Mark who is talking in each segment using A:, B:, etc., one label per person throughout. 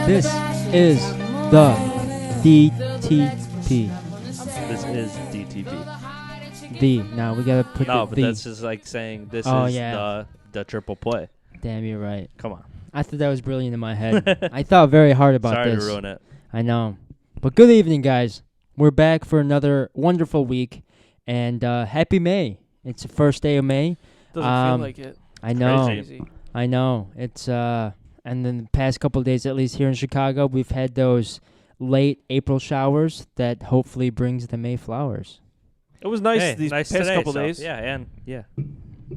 A: This is the DTP.
B: This is DTP.
A: Now we gotta put
B: No,
A: the
B: but
A: the.
B: that's just like saying this
A: Oh,
B: is
A: yeah.
B: the triple play.
A: Damn, you're right.
B: Come on.
A: I thought that was brilliant in my head. I thought very hard about
B: Sorry
A: this.
B: to ruin it.
A: I know. But good evening, guys. We're back for another wonderful week. And happy May. It's the first day of May.
C: Doesn't feel like it.
A: I know.
B: Crazy.
A: I know. It's and then the past couple of days, at least here in Chicago, we've had those late April showers that hopefully brings the May flowers.
C: It was nice
B: Hey,
C: these
B: nice
C: past
B: today,
C: couple
B: so,
C: days.
B: Yeah.
C: But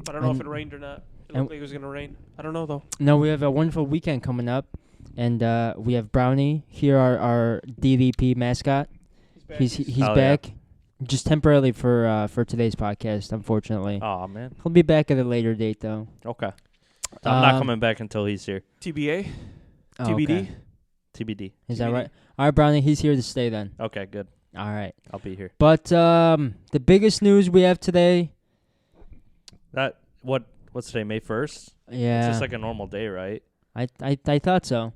C: I don't know if it rained or not. It looked like it was going to rain. I don't know, though.
A: No, we have a wonderful weekend coming up, and we have Brownie here, our DTP mascot. He's back, just temporarily for today's podcast. Unfortunately,
B: Oh man.
A: he'll be back at a later date though.
B: Okay. I'm not coming back until he's here.
C: TBA?
A: Oh,
C: TBD?
A: okay.
B: TBD.
A: Is that right? All right, Brownie, he's here to stay then.
B: Okay, good.
A: All right,
B: I'll be here.
A: but the biggest news we have today.
B: What's today? May 1st?
A: Yeah,
B: It's just like a normal day, right?
A: I thought so.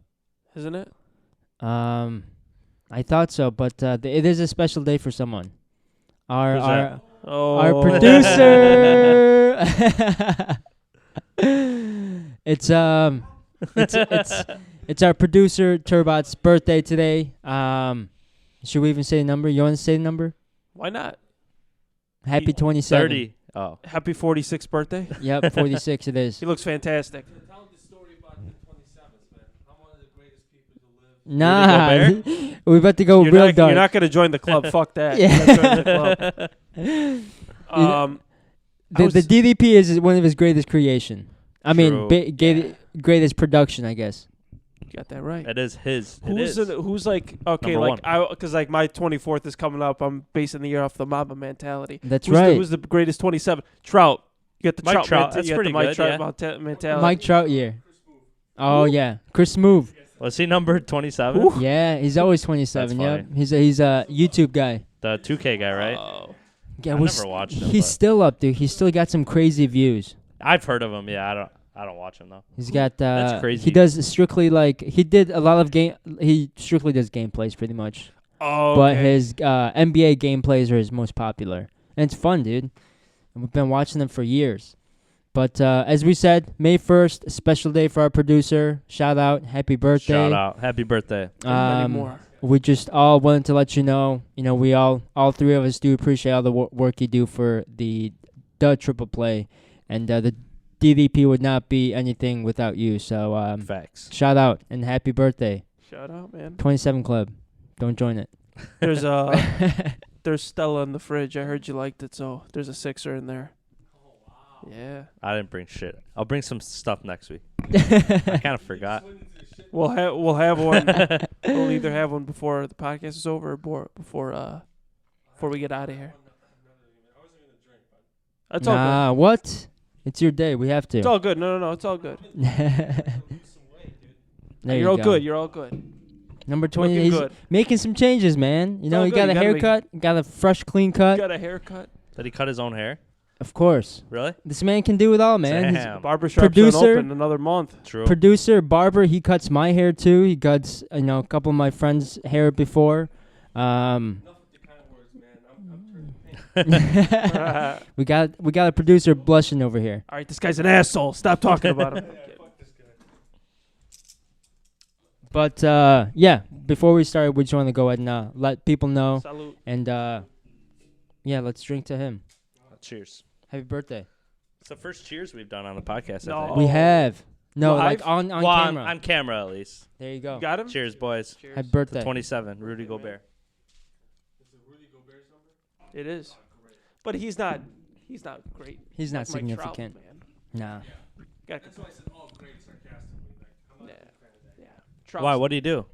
C: Isn't it?
A: I thought so, but it is a special day for someone.
B: Who's that?
A: Our producer. it's our producer Turbot's birthday today. Should we even say the number? You want to say the number?
C: Why not?
A: Happy 27.
B: 30. Oh.
C: Happy 46th birthday.
A: Yep, 46 it is.
C: He looks fantastic.
D: Tell the story about the 27th, man. I'm one of the greatest people to live.
A: Nah, we're about to go
C: You're
A: real
C: not,
A: dark.
C: You're not going to join the club. Fuck that.
A: Yeah.
C: You're not joining the club.
A: The DDP is one of his greatest creation. I mean,
B: True.
A: greatest production, I guess.
C: You got that right.
B: It is his. It is.
C: Who's like, okay,
B: Number
C: like, because like my 24th is coming up. I'm basing the year off the Mamba mentality.
A: That's
C: Who's
A: right.
C: Who's the greatest 27? Trout. You got the
B: Mike Trout,
C: menta-
B: that's
C: you got
B: pretty
C: the Mike
B: good,
C: Trout
B: yeah.
C: mentality.
A: Mike Trout year. Oh, yeah. Chris Move.
B: Was he number 27?
A: Yeah, he's always 27.
B: That's
A: Yep. He's a YouTube guy.
B: The 2K guy, right?
A: Yeah,
B: I never watched him.
A: He's
B: but
A: still up, dude. He's still got some crazy views.
B: I've heard of him. Yeah, I don't watch him though.
A: He's got
B: That's crazy.
A: He does strictly he did a lot of he strictly does gameplays pretty much.
C: Oh,
A: But
C: okay.
A: his NBA gameplays are his most popular. And it's fun, dude. And we've been watching them for years. But as we said, May 1st, a special day for our producer. Shout out, happy birthday.
B: Shout out, happy birthday.
C: Many more.
A: We just all wanted to let you know, we all three of us do appreciate all the work you do for the triple play. And the DDP would not be anything without you. So
B: Facts.
A: shout out and happy birthday.
C: Shout out, man.
A: 27 Club. Don't join it.
C: There's there's Stella in the fridge. I heard you liked it, so there's a sixer in there.
D: Oh, wow.
C: Yeah.
B: I didn't bring shit. I'll bring some stuff next week. I kind of forgot.
C: We'll have one. We'll either have one before the podcast is over or before we get out of here.
D: I wasn't going to drink, but
C: That's all good.
A: Nah, what? It's your day. We have to.
C: It's all good. No. It's all good.
D: lose some weight, dude.
A: There
C: You're all
A: you
C: good. You're all good.
A: Number 20.
C: Looking
A: He's
C: good.
A: making some changes, man. You know,
C: all
A: he
C: good.
A: got
C: You
A: a
C: gotta make-
A: haircut, got a fresh, clean cut.
C: Got a haircut.
B: Did he cut his own hair?
A: Of course.
B: Really?
A: This man can do it all, man. He's
B: Damn.
C: Barbershop's
A: Producer.
C: open another month.
B: True.
A: producer, barber. He cuts my hair too. He cuts, a couple of my friends' hair before.
D: Enough with the kind words, man. I'm turning pink.
A: We got a producer blushing over here.
C: All right, this guy's an asshole. Stop talking about him.
D: Fuck this guy.
A: But yeah, before we start, we just want to go ahead and let people know.
C: Salute.
A: And yeah, let's drink to him.
B: Cheers.
A: Happy birthday.
B: It's the first cheers we've done on the podcast.
C: No.
B: I think.
A: We have. No,
C: Live?
A: like on
B: Well,
A: camera.
B: on camera at least.
A: There you go.
C: You got him?
B: Cheers, boys.
C: Cheers.
A: Happy
B: To
A: birthday.
B: 27, Rudy Gobert.
D: Is it Rudy Gobert's number?
C: It is. But he's not great.
A: He's not
C: Like Mike Trout,
A: significant.
C: man.
A: Nah.
C: Got
D: That's why I said all great sarcastically. Like, I'm not
C: Yeah.
D: a fan of that.
C: Yeah. Trout's-
B: Why? What do you do?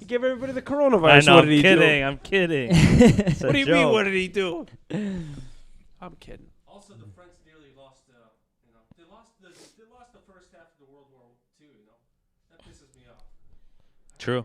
C: He gave everybody the coronavirus.
B: I know.
C: What
B: I'm
C: did he
B: kidding.
C: do?
B: I'm kidding. It's a
C: What do you mean?
B: joke.
C: What did he do? I'm kidding.
D: Also, the French nearly lost. They lost the first half of the World War II. That pisses me off.
B: True.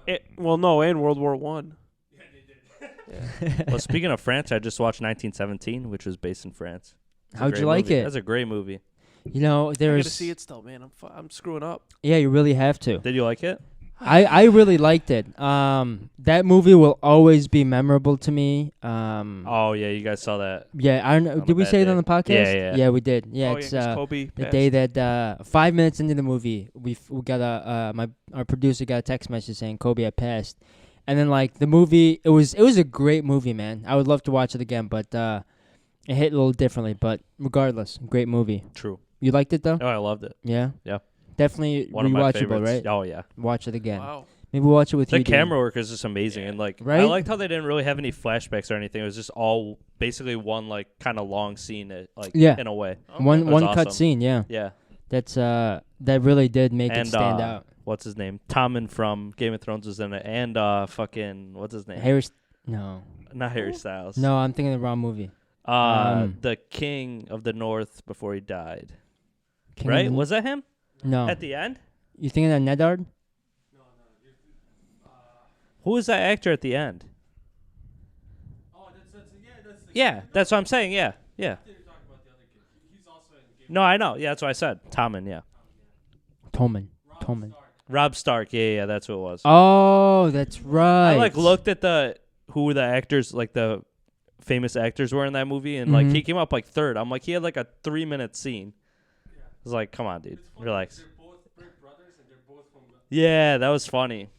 C: And World War One.
D: Yeah, they did.
B: Well, speaking of France, I just watched 1917, which was based in France. It's a
A: How'd
B: great
A: you like
B: movie.
A: it?
B: That's a great movie.
A: You know,
C: I
A: there's
C: gotta see it still, man. I'm screwing up.
A: yeah, you really have to.
B: Did you like it?
A: I really liked it. That movie will always be memorable to me.
B: Oh yeah, you guys saw that.
A: Yeah, I don't know.
B: On a
A: Did we
B: bad
A: say it
B: day.
A: on the podcast?
B: Yeah.
A: Yeah, we did. Yeah,
C: oh,
A: it's
C: 'cause Kobe
A: the
C: passed.
A: day that 5 minutes into the movie, we got our producer got a text message saying Kobe had passed, and then like the movie, it was a great movie, man. I would love to watch it again, but it hit a little differently. But regardless, great movie.
B: True.
A: You liked it though?
B: Oh, I loved it.
A: Yeah.
B: Yeah.
A: Definitely
B: One of my
A: rewatchable,
B: favorites.
A: right?
B: Oh yeah.
A: Watch it again.
C: Wow.
A: Maybe we'll watch it with
B: The
A: you. Dean.
B: camera work is just amazing, and like I
A: Right?
B: liked how they didn't really have any flashbacks or anything. It was just all basically one like kind of long scene, like
A: Yeah.
B: in a way.
A: One
B: That was
A: cut
B: awesome.
A: scene, yeah.
B: Yeah.
A: That's that really did make it
B: And
A: stand out.
B: what's his name? Tommen from Game of Thrones was in it, and fucking what's his name?
A: No,
B: Not Harry Styles.
A: no, I'm thinking of the wrong movie.
B: The King of the North before he died.
A: King of
B: Right?
A: the-
B: Was that him
A: no?
B: at the end?
A: You thinking of Nedard?
B: Who was that actor at the end?
D: Oh, that's the
B: Yeah, that's what I'm saying. Yeah.
D: You're talking about the other kid. He's also in Game
B: No, I know. Yeah, that's what I said. Tommen. Yeah.
A: Tolman.
D: Rob
A: Tolman.
D: Stark.
B: Rob Stark. Yeah, that's what it was.
A: Oh, that's right.
B: I like looked at who the actors, like the famous actors were in that movie, and like
A: Mhm.
B: he came up like third. I'm like, he had like a 3-minute scene.
D: Yeah.
B: I was like, come on, dude,
D: It's funny
B: relax.
D: because they're both big brothers and they're both from.
B: Yeah, that was funny.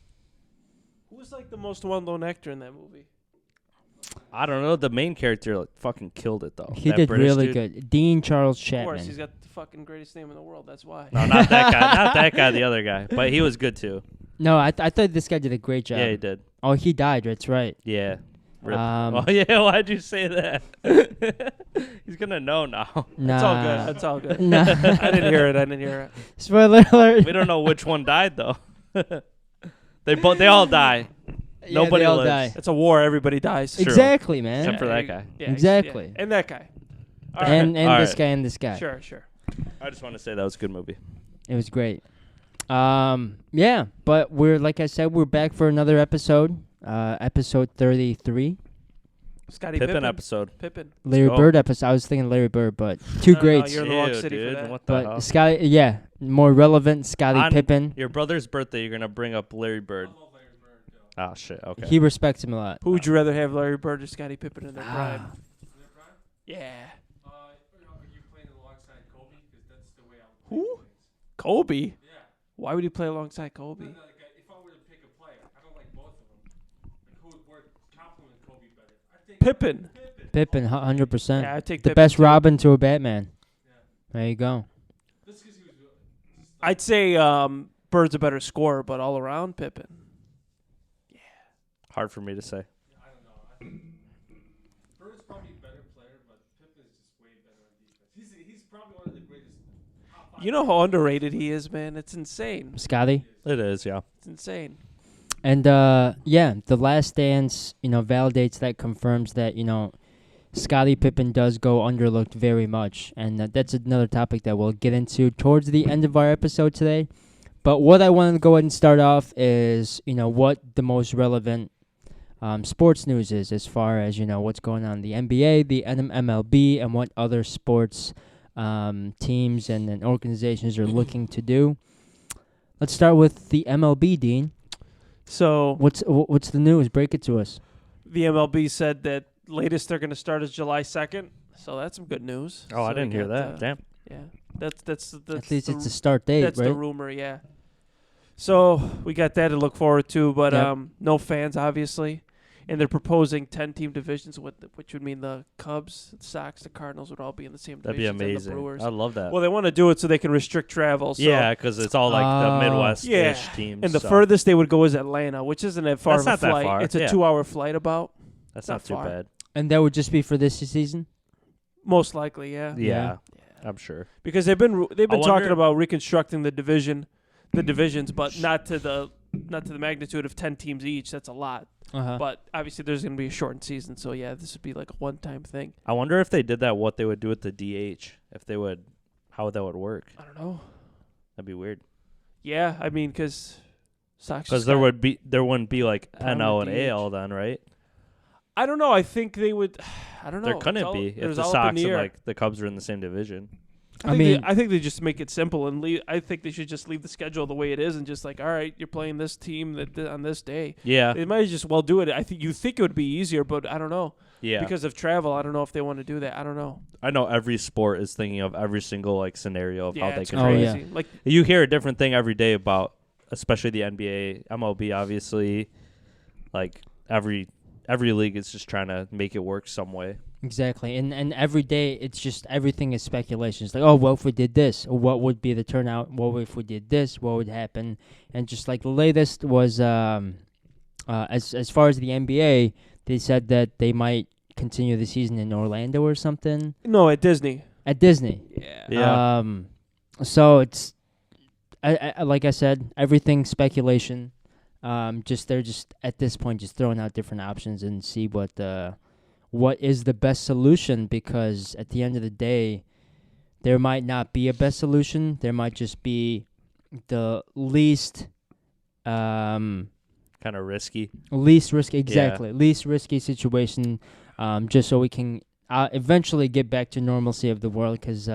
C: Who was like the most well-known actor in that movie?
B: I don't know. The main character like, fucking killed it though.
A: He
B: That
A: did
B: British
A: really
B: dude.
A: good. Dean Charles
C: Of course, he's
A: Chapman.
C: got the fucking greatest name in the world. That's why.
B: No, not that guy. Not that guy. The other guy. But he was good too.
A: No, I thought this guy did a great job.
B: Yeah, he did.
A: Oh, he died. That's right.
B: Yeah. Rip.
A: Um,
B: Oh yeah. Why'd you say that? He's gonna know now.
A: Nah.
C: It's all good. That's all good.
A: Nah.
C: I didn't hear it.
A: Spoiler alert.
B: We don't know which one died though. They all die.
A: Yeah,
B: Nobody
A: they all
B: lives.
A: die.
C: It's a war. Everybody dies.
B: True.
A: Exactly, man.
B: Except for that guy.
C: Yeah,
A: Exactly.
C: yeah. And that guy. All right.
A: And
B: All
A: this
B: right.
A: guy and this guy.
C: Sure, sure.
B: I just want to say that was a good movie.
A: It was great. Yeah, but like I said, we're back for another episode. Episode 33.
C: Scotty
B: Pippen
C: Pippen.
B: episode.
C: Pippen.
A: Larry
B: go.
A: Bird episode. I was thinking Larry Bird, but two
C: No,
A: greats.
C: you're in the wrong
B: Ew,
C: city for
B: dude.
C: that.
B: What the hell?
A: But Scotty, yeah, more relevant. Scotty
B: On-
A: Pippen.
B: Your brother's birthday, you're gonna bring up Larry Bird.
D: I love Larry Bird. Though.
B: Oh shit. Okay.
A: He respects him a lot.
C: Who would you rather have, Larry Bird or Scotty Pippen in their prime?
A: Ah.
D: In their prime?
C: Yeah.
D: Are you playing alongside Kobe? Because that's the way I would
C: Who?
D: play things.
C: Kobe.
D: Yeah.
C: Why would he play alongside Kobe?
D: No, like, if I were to pick a player, I don't like both of them. Like, who would work complement Kobe better? I think
C: Pippen.
A: Pippen, 100%.
C: Yeah, I take
A: The
C: Pippen
A: best
C: too.
A: Robin to a Batman.
D: Yeah.
A: There you go.
D: Just because he was.
C: I'd say Bird's a better scorer, but all around Pippen.
B: Hard for me to say.
D: I don't know. I think Bird's probably a better player, but Pippen's just way better on defense. He's probably one of the greatest. Top 5
C: You know how underrated he is, man. It's insane.
A: Scotty.
B: It is, yeah.
C: It's insane.
A: And yeah, the Last Dance, validates that, confirms that, Scottie Pippen does go underlooked very much, and that's another topic that we'll get into towards the end of our episode today. But what I wanted to go ahead and start off is, what the most relevant sports news is as far as, what's going on in the NBA, the MLB, and what other sports teams and organizations are looking to do. Let's start with the MLB, Dean.
C: So
A: What's the news? Break it to us.
C: the MLB said that latest they're going to start is July 2nd. So that's some good news.
B: Oh, I
C: So
B: didn't
C: we
B: hear
C: got,
B: that. Damn.
C: Yeah, that's
A: At least
C: the
A: it's a start date,
C: that's
A: right?
C: the rumor. Yeah. So we got that to look forward to, but
A: Yep.
C: no fans obviously, and they're proposing 10-team divisions, which would mean the Cubs, the Sox, the Cardinals would all be in the same
B: That'd be
C: divisions, and the
B: amazing.
C: Brewers.
B: I love that.
C: Well, they want to do it so they can restrict travel. So.
B: Yeah, because it's all like
A: Oh.
B: the Midwest-ish
C: Yeah.
B: teams.
C: And the
B: so
C: furthest they would go is Atlanta, which isn't that far
B: That's
C: of a
B: not that
C: flight.
B: far,
C: It's a
B: yeah.
C: 2-hour flight about.
B: That's
C: not
B: not too
C: far.
B: bad.
A: And that would just be for this season?
C: Most likely, yeah.
B: Yeah,
C: Yeah.
B: I'm sure.
C: Because they've been talking
B: wonder-
C: about reconstructing the divisions, but not to the magnitude of 10 teams each. That's a lot.
A: Uh-huh.
C: But obviously, there's going to be a shortened season, so yeah, this would be like a one-time thing.
B: I wonder if they did that, what they would do with the DH. How that would work.
C: I don't know.
B: That'd be weird.
C: Yeah, I mean, because Sox.
B: Because
C: just
B: there
C: got-
B: wouldn't be like
C: Pound
B: NL
C: the
B: and
C: DH.
B: AL then, right?
C: I don't know. I think they would. I don't know.
B: There
C: It's
B: couldn't
C: all-
B: be if
C: there's
B: the
C: all up in
B: Sox
C: the
B: and
C: air.
B: like the Cubs were in the same division.
C: I think they just make it simple and leave. I think they should just leave the schedule the way it is and just like, all right, you're playing this team on this day.
B: Yeah.
C: They might just well do it. I think you think it would be easier, but I don't know.
B: Yeah.
C: Because of travel, I don't know if they want to do that. I don't know.
B: I know every sport is thinking of every single like scenario of how they
C: it's
B: can
C: crazy.
B: train.
A: yeah.
C: Like
B: You hear a different thing every day about, especially the NBA, MLB, obviously. Like every league is just trying to make it work some way.
A: Exactly, and every day it's just everything is speculation. It's like, oh, well, if we did this, what would be the turnout? What if we did this? What would happen? And just like the latest was, as far as the NBA, they said that they might continue the season in Orlando or something
C: no, at Disney.
A: at Disney.
C: Yeah.
B: Yeah.
A: So it's, I like I said, everything speculation. They're just at this point just throwing out different options and see what is the best solution, because at the end of the day, there might not be a best solution. There might just be the least
B: Kind of risky.
A: least risky situation, just so we can eventually get back to normalcy of the world, because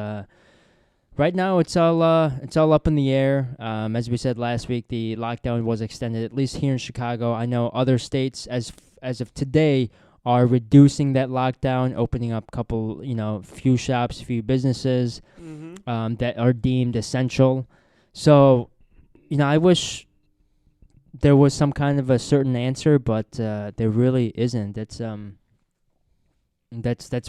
A: right now it's all up in the air. As we said last week, the lockdown was extended, at least here in Chicago. I know other states as of today are reducing that lockdown, opening up a couple, few shops, few businesses that are deemed essential. So, I wish there was some kind of a certain answer, but there really isn't. That's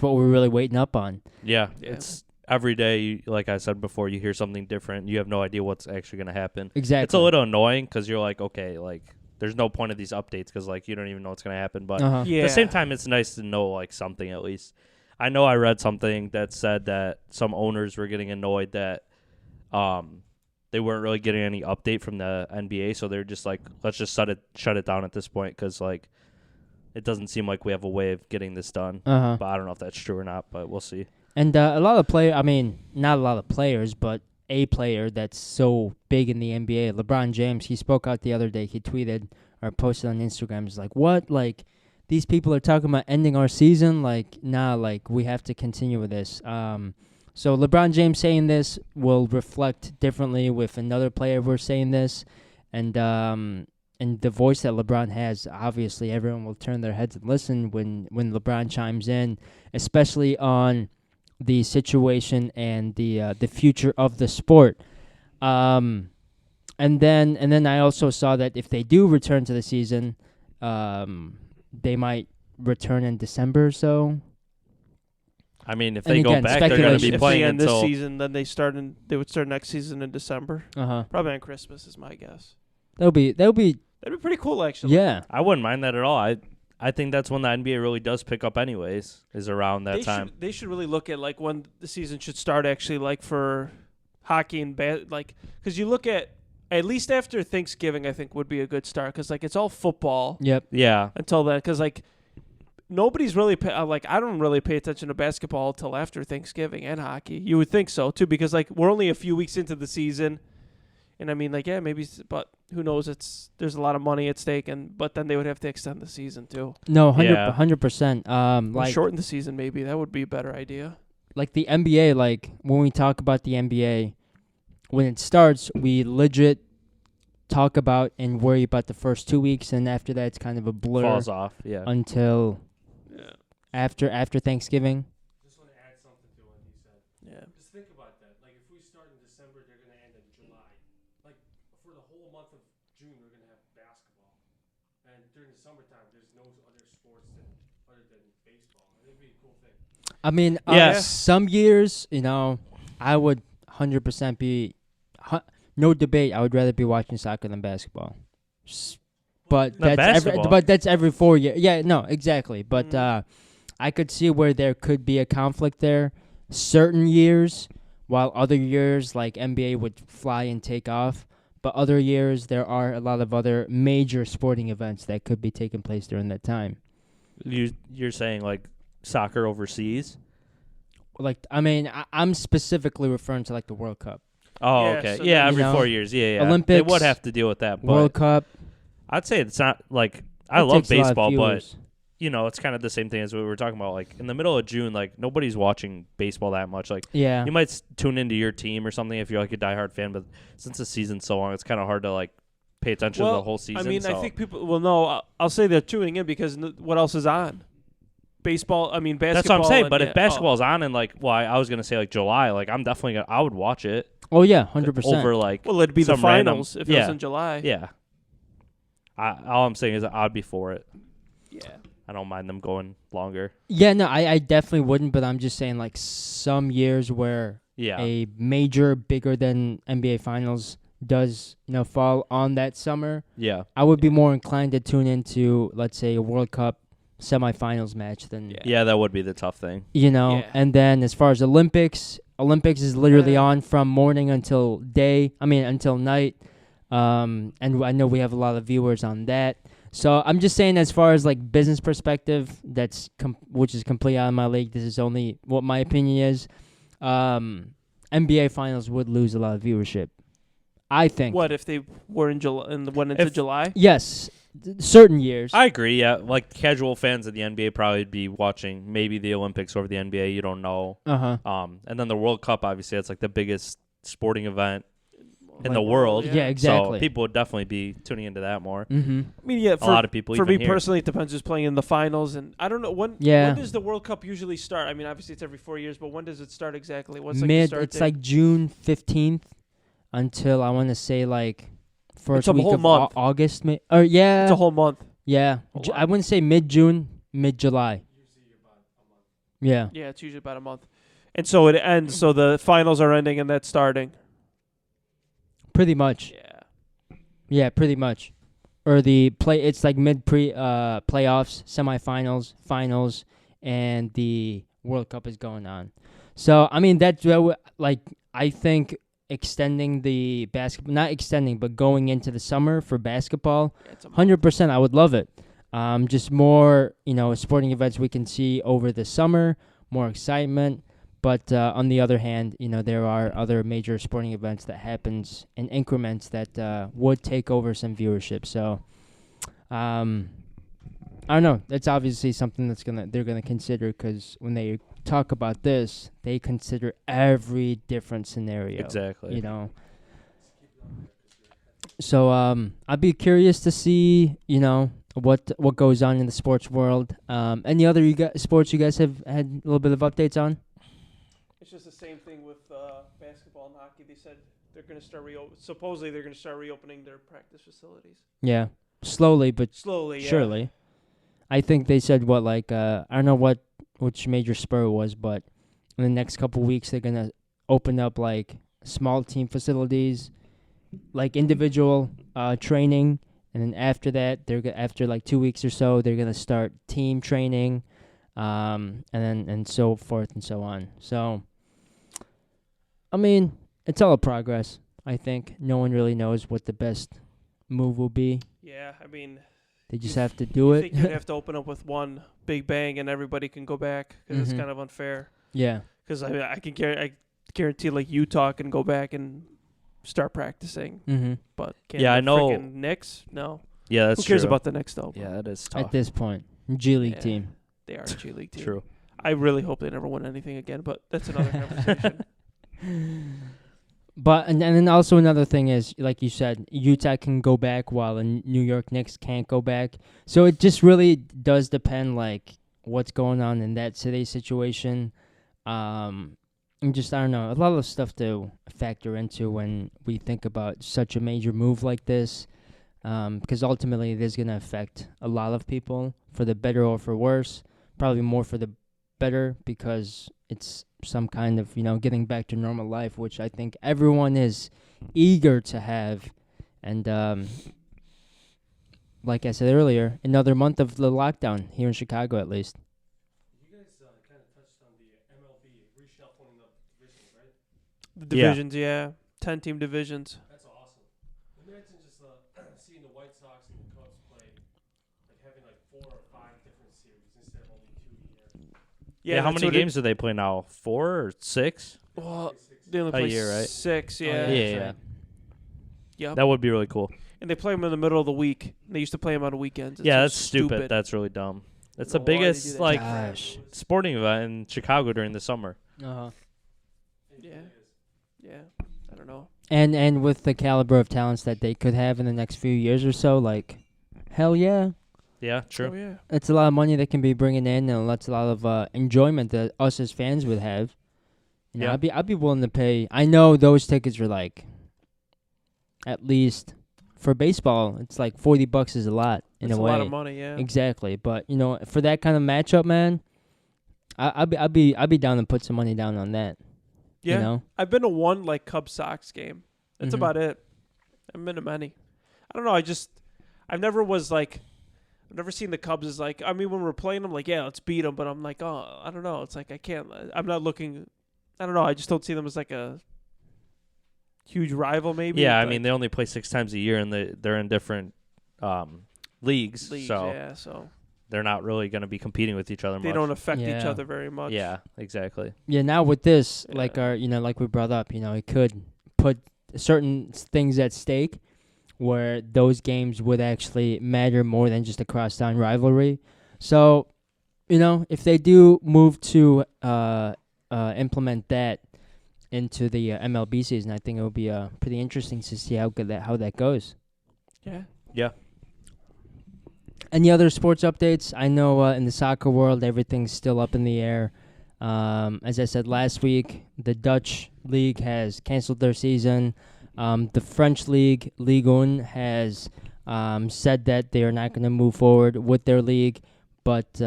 A: what we're really waiting up on.
B: Yeah.
C: Yeah.
B: It's every day, like I said before, you hear something different. You have no idea what's actually going to happen.
A: Exactly.
B: It's a little annoying because you're like, okay, like, there's no point of these updates because, like, you don't even know what's going to happen. But
A: Uh-huh.
C: Yeah.
B: at the same time, it's nice to know, like, something at least. I know I read something that said that some owners were getting annoyed that they weren't really getting any update from the NBA, so they're just like, let's just shut it down at this point because, like, it doesn't seem like we have a way of getting this done.
A: Uh-huh.
B: But I don't know if that's true or not, but we'll see.
A: And a lot of not a lot of players, but a player that's so big in the NBA, LeBron James, he spoke out the other day. He tweeted or posted on Instagram. He's like, what? Like, these people are talking about ending our season? Like, nah, like, we have to continue with this. So LeBron James saying this will reflect differently with another player who are saying this. And the voice that LeBron has, obviously everyone will turn their heads and listen when LeBron chimes in, especially on the situation and the future of the sport. And then I also saw that if they do return to the season, they might return in December or so.
B: I mean, if
A: And
B: they go
A: again,
B: back, they're going to be
A: speculation.
C: If
B: playing
C: they end
B: until
C: this season, then they would start next season in December.
A: Uh-huh.
C: Probably on Christmas is my guess.
A: That'll be
C: That'd be pretty cool, actually.
A: yeah.
B: I wouldn't mind that at all. I think that's when the NBA really does pick up anyways, is around that time.
C: They should really look at like when the season should start actually, like for hockey and like because you look at least after Thanksgiving, I think would be a good start because like it's all football
A: Yep.
B: Yeah.
C: until then because like nobody's really I don't really pay attention to basketball until after Thanksgiving and hockey. You would think so too because like we're only a few weeks into the season, and I mean like yeah maybe but who knows, there's a lot of money at stake, but then they would have to extend the season too.
A: No,
B: Yeah.
A: 100%.
C: Or
A: Like
C: shorten the season maybe. That would be a better idea.
A: like the NBA, like when we talk about the NBA, when it starts, we legit talk about and worry about the first 2 weeks, and after that, it's kind of a blur
B: Falls off. Yeah.
A: until
C: Yeah.
A: after Thanksgiving.
D: Just want to add something to what he said.
C: Yeah.
D: Just think about that. Like, if we start in December, they're going to end in July. Like, for the whole month of June, we're going to have basketball. And during the summertime, there's no other sports other than baseball. It'd be a cool thing.
A: I mean,
B: Yeah.
A: some years, I would 100% be no debate. I would rather be watching soccer than basketball. But
B: Not basketball.
A: that's every 4 years. Yeah, no, exactly. But I could see where there could be a conflict there. Certain years, while other years like NBA would fly and take off. But other years, there are a lot of other major sporting events that could be taking place during that time.
B: You're saying like soccer overseas?
A: Like, I mean, I'm specifically referring to like the World Cup.
B: Oh,
C: Yeah,
B: okay.
C: so
B: Yeah,
A: then,
B: every
A: you know,
B: 4 years. Yeah, yeah. They
A: Olympics,
B: would have to deal with that. But
A: World Cup.
B: I'd say it's not like I
A: it
B: love
A: takes a lot of
B: baseball, but
A: viewers.
B: it's kind of the same thing as what we were talking about. Like in the middle of June, like nobody's watching baseball that much. Like
A: Yeah.
B: you might tune into your team or something if you're like a diehard fan, but since the season's so long, it's kind of hard to like pay attention to the whole season.
C: I mean,
B: so.
C: I think people. Well, no, I'll say they're tuning in because what else is on? Baseball. I mean, basketball.
B: That's what I'm saying.
C: and-
B: But if basketball's on in like, well, I was gonna say like July. Like I'm definitely I would watch it.
A: Oh yeah, 100%.
B: Over like.
C: Well, it'd be the
B: some random-
C: finals if it was in July.
B: Yeah. All I'm saying is that I'd be for it.
C: Yeah.
B: I don't mind them going longer.
A: Yeah, no, I definitely wouldn't, but I'm just saying like some years where
B: Yeah.
A: a major bigger than NBA finals does, fall on that summer,
B: Yeah.
A: I would be more inclined to tune into, let's say, a World Cup semifinals match than
B: Yeah, that would be the tough thing.
C: Yeah.
A: And then as far as Olympics is literally
C: Yeah.
A: on from morning until until night. And I know we have a lot of viewers on that. So I'm just saying, as far as like business perspective, which is completely out of my league. This is only what my opinion is. NBA finals would lose a lot of viewership, I think.
C: What if they were in July and went into July?
A: Yes, certain years.
B: I agree. Yeah, like casual fans of the NBA probably be watching maybe the Olympics over the NBA. You don't know. And then the World Cup, obviously, that's like the biggest sporting event in the world.
A: Yeah, exactly.
B: So people would definitely be tuning into that more.
A: Mm-hmm.
C: I mean, yeah.
B: A lot of people.
C: For
B: even
C: me
B: here.
C: personally, it depends who's playing in the finals, and I don't know when.
A: Yeah.
C: When does the World Cup usually start? I mean, obviously it's every 4 years, but when does it start exactly? What's like the start
A: It's
C: date?
A: like June 15th until I want to say like first
C: a
A: week
C: whole
A: of
C: month.
A: August. Or yeah,
C: It's a whole month.
A: yeah.
C: Whole
A: I wouldn't say mid-June, mid-July. Yeah.
C: Yeah, it's usually about a month, and so it ends. So the finals are ending, and that's starting.
A: Pretty much.
C: Yeah.
A: Yeah, pretty much. Or it's like playoffs, semifinals, finals, and the World Cup is going on. So I mean I think extending the basketball, not extending, but going into the summer for basketball, 100%, I would love it. Just more, sporting events we can see over the summer, more excitement. But on the other hand, there are other major sporting events that happens in increments that would take over some viewership. So, I don't know. That's obviously something they're gonna consider, because when they talk about this, they consider every different scenario.
B: Exactly.
A: So I'd be curious to see what goes on in the sports world. Any other sports you guys have had a little bit of updates on?
C: It's just the same thing with basketball and hockey. They said they're going to start supposedly they're going to start reopening their practice facilities.
A: Yeah, slowly but
C: Slowly, yeah.
A: surely. I think they said I don't know which major sport it was, but in the next couple weeks they're gonna open up like small team facilities, like individual training, and then after that after like 2 weeks or so they're gonna start team training, and so forth and so on. So, I mean, it's all a progress. I think no one really knows what the best move will be.
C: Yeah, I mean,
A: They just have to do
C: I
A: it.
C: think you'd have to open up with one big bang and everybody can go back, because
A: Mhm.
C: it's kind of unfair.
A: Yeah.
C: Because I guarantee like Utah can go back and start practicing,
A: Mm-hmm.
C: but can't
B: Yeah, I
C: the
B: know.
C: frickin' Knicks? No.
B: Yeah, that's
C: Who cares
B: true.
C: about the Knicks though?
B: Yeah, that is tough.
A: At this point, G League
C: Yeah.
A: team.
C: They are a G League team.
B: True.
C: I really hope they never win anything again, but that's another conversation.
A: But and then also another thing is, like you said, Utah can go back while the New York Knicks can't go back. So it just really does depend, like, what's going on in that city situation. And just, I don't know, a lot of stuff to factor into when we think about such a major move like this. Because ultimately it is going to affect a lot of people, for the better or for worse. Probably more for the better, because it's some kind of, getting back to normal life, which I think everyone is eager to have. And like I said earlier, another month of the lockdown here in Chicago, at least.
D: You guys kind of touched on the MLB reshuffling of divisions, right?
C: The divisions, yeah. 10-team divisions.
D: That's awesome. Imagine just seeing the White Sox and the Cubs play, like having like 4 or 5 different series instead of only 2 a year.
B: Yeah, how
C: that's
B: many
C: what
B: games do they play now? 4 or 6?
C: Well, they only
B: A
C: play
B: year, right?
C: 6, yeah.
A: yeah.
B: Yeah.
C: Yep.
B: That would be really cool.
C: And they play them in the middle of the week. They used to play them on weekends. It's
B: Yeah,
C: so
B: that's stupid. That's really dumb. It's the
C: Why they do
B: biggest
C: that.
B: like
A: Gosh.
B: sporting event in Chicago during the summer.
A: Uh-huh.
C: Yeah. Yeah. I don't know.
A: And with the caliber of talents that they could have in the next few years or so, like, hell yeah.
B: Yeah, true.
C: Oh, yeah.
A: It's a lot of money they can be bringing in, and that's a lot of enjoyment that us as fans would have. You know,
B: Yeah.
A: I'd be willing to pay. I know those tickets are like, at least for baseball, it's like $40 is a lot in
C: It's
A: a
C: a
A: way.
C: lot of money, yeah.
A: Exactly, but you know, for that kind of matchup, man, I'd be down to put some money down on that.
C: Yeah.
A: You know,
C: I've been to one like Cubs Sox game. That's
A: Mhm.
C: about it. I haven't been to many. I don't know. I've never seen the Cubs as like. I mean, when we're playing them, like, yeah, let's beat them. But I'm like, oh, I don't know. It's like I can't. I'm not looking. I don't know. I just don't see them as like a huge rival. Maybe.
B: Yeah, I
C: like,
B: mean they only play 6 times a year, and they're in different leagues, so
C: yeah. So
B: they're not really going to be competing with each other
C: they
B: much.
C: don't affect each
A: Yeah.
C: other very much.
B: Yeah, exactly.
A: yeah. Now with this,
C: Yeah.
A: like like we brought up, it could put certain things at stake, where those games would actually matter more than just a crosstown rivalry. So, if they do move to implement that into the MLB season, I think it will be pretty interesting to see how that goes.
C: Yeah.
B: Yeah.
A: Any other sports updates? I know in the soccer world, everything's still up in the air. As I said last week, the Dutch league has canceled their season. The French league, Ligue 1, has said that they are not going to move forward with their league. But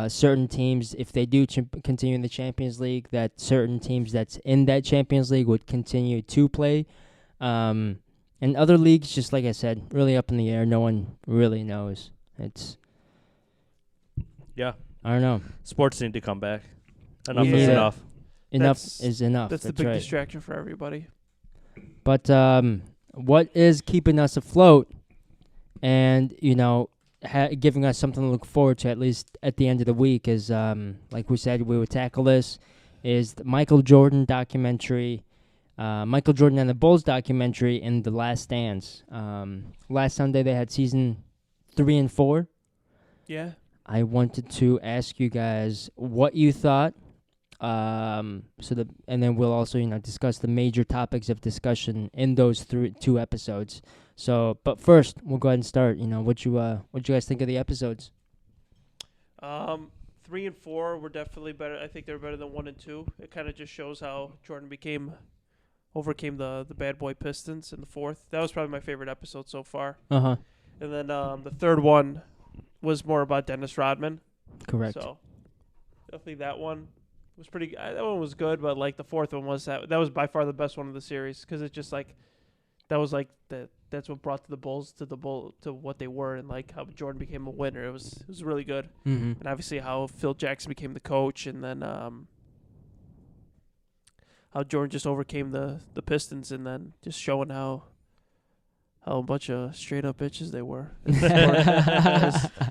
A: certain teams, if they do continue in the Champions League, that certain teams that's in that Champions League would continue to play. And other leagues, just like I said, really up in the air. No one really knows.
B: Yeah.
A: I don't know.
B: Sports need to come back. Enough
A: need
B: is
A: it.
B: enough.
A: Enough
C: That's-
A: is enough.
C: That's the big
A: right.
C: distraction for everybody.
A: But what is keeping us afloat and, giving us something to look forward to, at least at the end of the week, is, like we said, we would tackle this, is the Michael Jordan documentary, Michael Jordan and the Bulls documentary in The Last Dance. Last Sunday they had season 3 and 4.
C: Yeah.
A: I wanted to ask you guys what you thought. And then we'll also, discuss the major topics of discussion in those 2 episodes. So, but first, we'll go ahead and start. What you guys think of the episodes?
C: 3 and 4 were definitely better. I think they're better than 1 and 2. It kind of just shows how Jordan overcame the bad boy Pistons in the 4th. That was probably my favorite episode so far.
A: Uh-huh.
C: And then the 3rd one was more about Dennis Rodman.
A: Correct.
C: So definitely that one was pretty. That one was good, but like the 4th one was that was by far the best one of the series because it's just like that was like that's what brought the Bulls to what they were and like how Jordan became a winner. It was really good,
A: Mm-hmm.
C: and obviously how Phil Jackson became the coach, and then how Jordan just overcame the Pistons, and then just showing how a bunch of straight up bitches they were.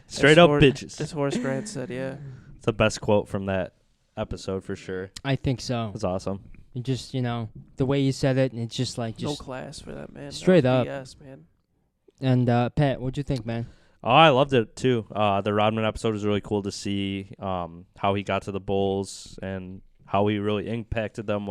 B: Straight up bitches.
C: As Horace Grant said, yeah.
B: It's the best quote from that episode for sure.
A: I think so.
B: It's awesome.
A: It just, the way you said it, and it's just like
C: No class for that, man.
A: straight
C: That was
A: up.
C: BS, man.
A: And Pat, what'd you think, man?
B: Oh, I loved it too. The Rodman episode was really cool to see how he got to the Bulls and how he really impacted them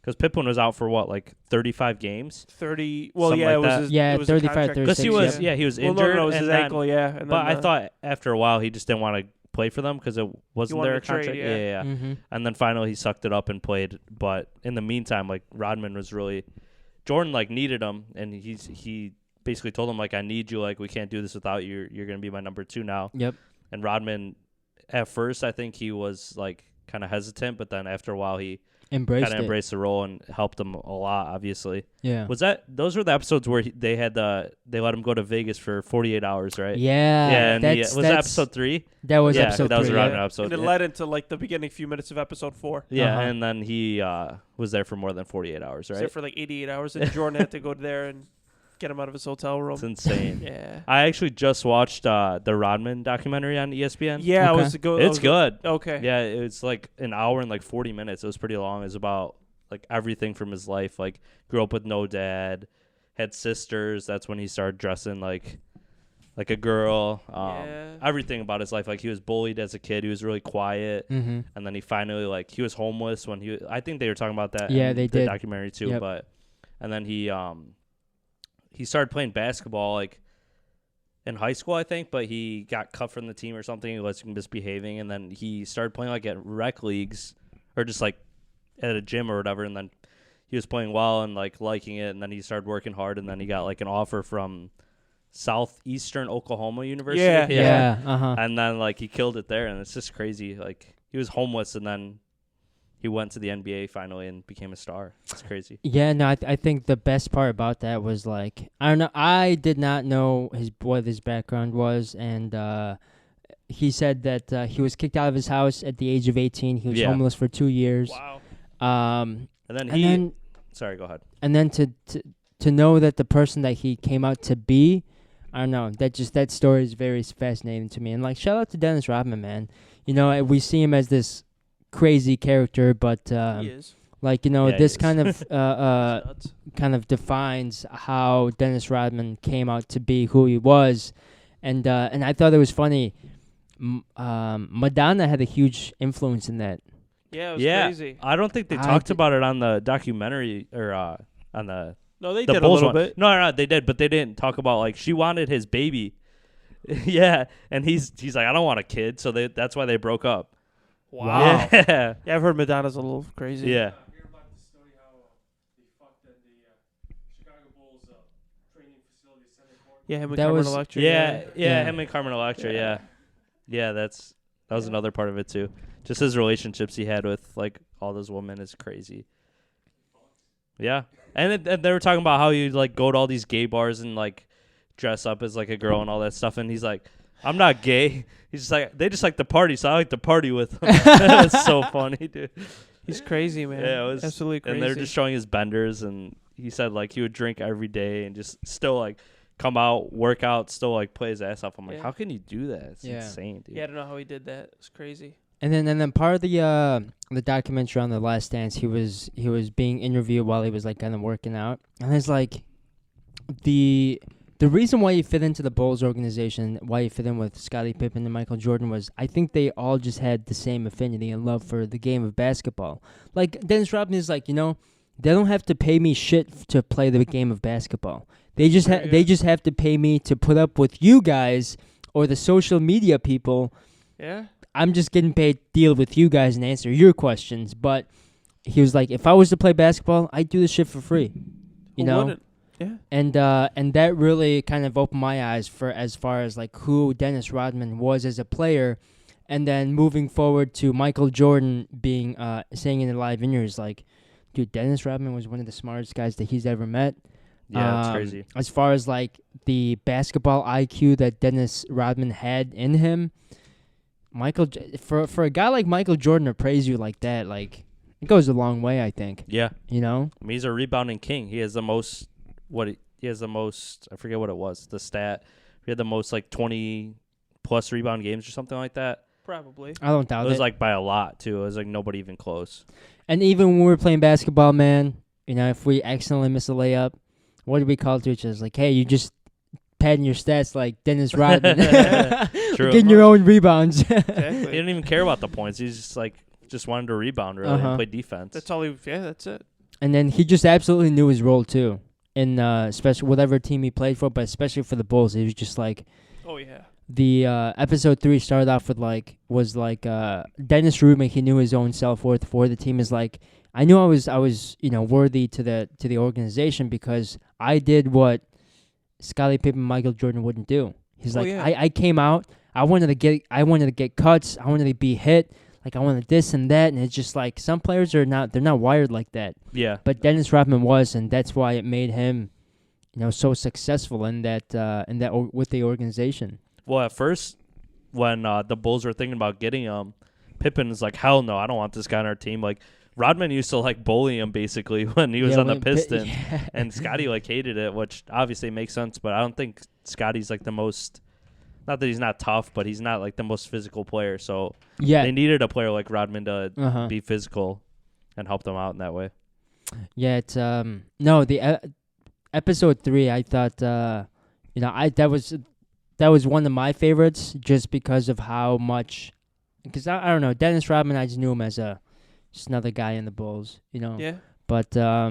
B: because Pippen was out for what, like 35 games?
C: 30. Well,
B: Something
C: yeah,
B: like
C: it was
B: that.
C: his,
A: Yeah,
C: it was a
A: 35,
C: contract.
A: 36,
B: Because he was,
A: yeah.
B: he was
C: Well,
B: injured.
C: no, it was
B: and
C: his
B: then-
C: ankle, yeah. And
B: But
C: then
B: I thought after a while he just didn't want to play for them because it wasn't
C: wanted
B: there a
C: to trade,
B: contract.
C: yeah.
B: Yeah.
A: Mm-hmm.
B: And then finally he sucked it up and played. But in the meantime, like Rodman was really, Jordan like needed him, and he basically told him like, I need you, like we can't do this without you. You're gonna be my number 2 now.
A: Yep.
B: And Rodman, at first I think he was like kind of hesitant, but then after a while he
A: Embraced
B: kind of
A: it.
B: embraced the role and helped him a lot. Obviously,
A: Yeah.
B: those were the episodes where they let him go to Vegas for 48 hours, right?
A: Yeah.
B: Yeah, and
A: that's,
B: was that episode 3?
A: That was
B: Yeah,
A: episode
B: that was
A: 3.
B: a
A: yeah.
B: Rodman episode.
C: And it led into like the beginning few minutes of episode 4.
B: Yeah,
A: Uh-huh.
B: and then he was there for more than 48 hours, right?
C: Except for like 88 hours. And Jordan had to go there and get him out of his hotel room.
B: It's insane.
C: Yeah.
B: I actually just watched the Rodman documentary on ESPN.
C: Yeah,
A: Okay.
B: It's good.
C: Okay.
B: Yeah, it's like an hour and like 40 minutes. It was pretty long. It was about like everything from his life. Like grew up with no dad, had sisters. That's when he started dressing like like a girl.
C: Yeah.
B: Everything about his life. Like he was bullied as a kid. He was really quiet,
A: Mm-hmm.
B: and then he finally he was homeless when he. I think they were talking about that.
A: Yeah,
B: in
A: they
B: the
A: did.
B: documentary too.
A: Yep.
B: But and then he started playing basketball like in high school, I think, but he got cut from the team or something. He was misbehaving, and then he started playing like at rec leagues or just like at a gym or whatever, and then he was playing well and like liking it, and then he started working hard, and then he got like an offer from Southeastern Oklahoma University.
C: Yeah.
A: Uh-huh.
B: And then like he killed it there, and it's just crazy. Like he was homeless, and then he went to the NBA finally and became a star. It's crazy.
A: Yeah, no, I think the best part about that was like I don't know. I did not know what his background was, and he said that he was kicked out of his house at the age of 18. He was
B: Yeah.
A: homeless for 2 years.
C: Wow.
B: And then sorry, go ahead.
A: And then to know that the person that he came out to be, I don't know. That story is very fascinating to me. And like shout out to Dennis Rodman, man. You know, we see him as this crazy character, but
C: He is.
A: like you know,
B: Yeah, he
A: this
B: is.
A: kind of
C: Nuts.
A: kind of defines how Dennis Rodman came out to be who he was, and I thought it was funny. Madonna had a huge influence in that.
C: Yeah, it was
B: Yeah,
C: crazy.
B: I don't think they
A: I
B: talked
A: did-
B: about it on the documentary or on the
C: No, they
B: the
C: did a
B: Bulls
C: little
B: one.
C: bit.
B: No, they did, but they didn't talk about like she wanted his baby. Yeah, and he's like, I don't want a kid, so that's why they broke up.
C: Wow.
B: Yeah,
C: Yeah, I've heard Madonna's a little crazy.
B: yeah.
D: Hear about the story how they fucked at the Chicago Bulls training facility center court.
C: Yeah, him and
A: That
C: Carmen
A: was-
C: Electra.
B: Yeah,
A: Yeah.
B: him and Carmen Electra, yeah. That was another part of it too. Just his relationships he had with like all those women is crazy. Yeah, and they were talking about how you like go to all these gay bars and like dress up as like a girl and all that stuff, and he's like, I'm not gay. He's just like, they just like to party, so I like to party with them. It's so funny, dude.
C: He's crazy, man.
B: Yeah, it was
C: absolutely crazy.
B: And they're just showing his benders, and he said like he would drink every day and just still like come out, work out, still like play his ass off. I'm like,
C: Yeah.
B: how can you do that? It's
A: Yeah.
B: insane, dude.
C: Yeah, I don't know how he did that. It's crazy.
A: And then part of the documentary on The Last Dance, he was being interviewed while he was like kind of working out, and it's like the reason why he fit into the Bulls organization, why he fit in with Scottie Pippen and Michael Jordan was I think they all just had the same affinity and love for the game of basketball. Like Dennis Rodman is like, you know, they don't have to pay me shit to play the game of basketball. They just they just have to pay me to put up with you guys or the social media people.
C: Yeah.
A: I'm just getting paid to deal with you guys and answer your questions. But he was like, if I was to play basketball, I'd do this shit for free. You
C: Who
A: know?
C: wouldn't? Yeah.
A: And that really kind of opened my eyes for as far as like who Dennis Rodman was as a player. And then moving forward to Michael Jordan being saying in the live interviews like, dude, Dennis Rodman was one of the smartest guys that he's ever met.
B: Yeah, that's crazy.
A: As far as like the basketball IQ that Dennis Rodman had in him, for a guy like Michael Jordan to praise you like that, like it goes a long way, I think.
B: Yeah,
A: You know?
B: I mean, he's a rebounding king. He has the most. He has the most. I forget what it was. The stat. He had the most like 20 plus rebound games or something like that.
C: Probably.
A: I don't doubt
B: It was
A: it.
B: like by a lot too. It was like nobody even close.
A: And even when we were playing basketball, man, you know, if we accidentally miss a layup, what did we call to each other? Like, hey, you just padding your stats like Dennis Rodman.
B: True.
A: Getting your own rebounds.
B: He
C: Exactly.
B: didn't even care about the points. He's just wanted to rebound really
A: Uh-huh.
B: and play defense.
C: That's all he. Yeah, that's it.
A: And then he just absolutely knew his role, too, in especially whatever team he played for, but especially for the Bulls. He was just like,
C: Oh yeah.
A: the episode 3 started off with Dennis Rodman. He knew his own self-worth for the team. Is like, I knew I was worthy to the organization because I did what Scottie Pippen, Michael Jordan wouldn't do. He's
C: Oh,
A: like,
C: yeah.
A: I came out, I wanted to get cuts, I wanted to be hit, like I wanted this and that, and it's just like some players they're not wired like that.
B: Yeah.
A: But Dennis Rodman was, and that's why it made him, so successful in that with the organization.
B: Well, at first, when the Bulls were thinking about getting him, Pippen was like, "Hell no, I don't want this guy on our team." Like Rodman used to like bully him basically when he was on the Pistons, and Scotty like hated it, which obviously makes sense. But I don't think Scotty's like the most. Not that he's not tough, but he's not like the most physical player. So
A: Yeah.
B: they needed a player like Rodman to
A: Uh-huh.
B: be physical and help them out in that way.
A: Yeah, it's the episode 3. I thought, that that was one of my favorites just because of how much. Because I don't know, Dennis Rodman, I just knew him as just another guy in the Bulls,
C: Yeah.
A: But I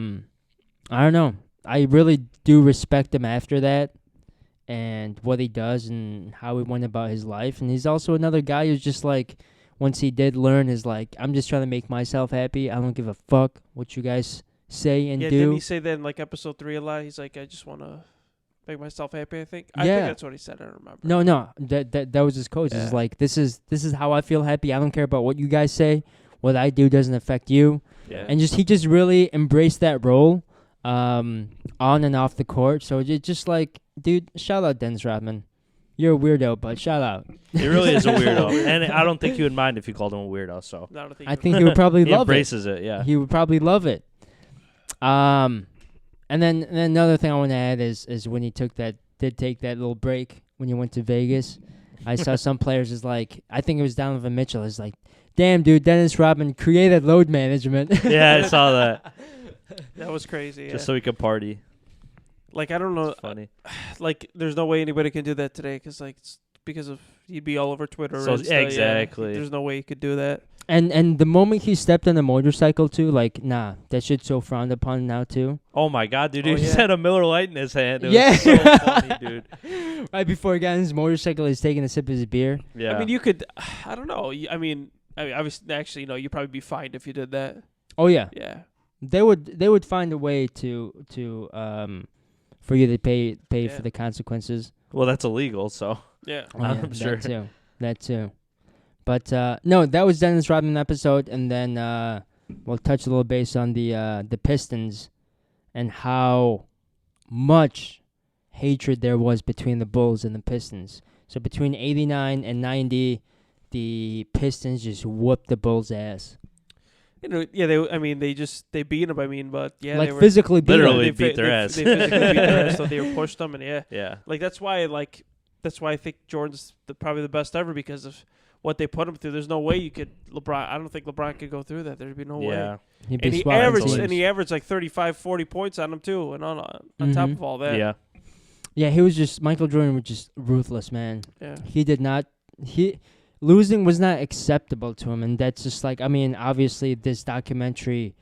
A: don't know. I really do respect him after that and what he does and how he went about his life. And he's also another guy who's just like, once he did learn, is like, I'm just trying to make myself happy. I don't give a fuck what you guys say and
C: Yeah,
A: do.
C: didn't he say that in like episode 3 a lot? He's like, I just want to make myself happy, I think. I
A: Yeah.
C: think that's what he said. I don't remember.
A: No, that was his coach.
C: Yeah.
A: It's like, this is how I feel happy. I don't care about what you guys say. What I do doesn't affect you.
C: Yeah.
A: And he just really embraced that role on and off the court. So it's just like, dude, shout out Dennis Rodman. You're a weirdo, but shout out.
B: He really is a weirdo, and I don't think he would mind if you called him a weirdo. So
C: No, I don't think
A: I think he would probably
B: he
A: love
B: embraces it. Yeah.
A: He would probably love it. And then another thing I want to add is when he did take that little break when he went to Vegas. I saw some players is like, I think it was Donovan Mitchell, is like, damn, dude, Dennis Rodman created load management.
B: Yeah, I saw that.
C: that was crazy. Yeah.
B: Just so he could party.
C: Like, I don't know.
B: It's funny.
C: Like, there's no way anybody can do that today because of he'd be all over Twitter.
B: So
C: and stuff, yeah.
B: exactly.
C: There's no way he could do that.
A: And the moment he stepped on a motorcycle too, like, nah, that shit's so frowned upon now too.
B: Oh my God, dude!
C: Oh,
B: He just
C: yeah.
B: had a Miller Lite in his hand. It
A: Yeah.
B: was so funny, dude.
A: Right before he got on his motorcycle, he's taking a sip of his beer.
B: Yeah.
C: I mean, you could. I don't know. I mean, obviously, actually, you'd probably be fined if you did that.
A: Oh yeah,
C: Yeah.
A: they would find a way to for you to pay
C: Yeah.
A: for the consequences.
B: Well, that's illegal. So
C: Yeah.
A: Oh,
B: I'm
A: yeah,
B: sure.
A: That too. But no, that was Dennis Rodman episode, and then we'll touch a little base on the Pistons and how much hatred there was between the Bulls and the Pistons. So between 89 and 90, the Pistons just whooped the Bulls' ass.
C: Yeah. They beat them. I mean, but yeah,
A: Like
C: they were
A: physically beat
B: Literally.
A: them.
B: beat their ass.
C: They physically beat their ass, so they were pushed them, and yeah.
B: yeah.
C: Like that's why I think Jordan's probably the best ever because of what they put him through. There's no way you could LeBron. I don't think LeBron could go through that. There'd be no
B: Yeah.
C: way.
A: He'd
C: And
A: be
C: he
A: swatting
C: averaged
A: teams.
C: like 35, 40 points on him too, and on top
A: Mhm.
C: of all that.
B: Yeah.
A: Yeah, he was just Michael Jordan was just ruthless, man.
C: Yeah.
A: He did not losing was not acceptable to him, and that's just like, I mean, obviously this documentary,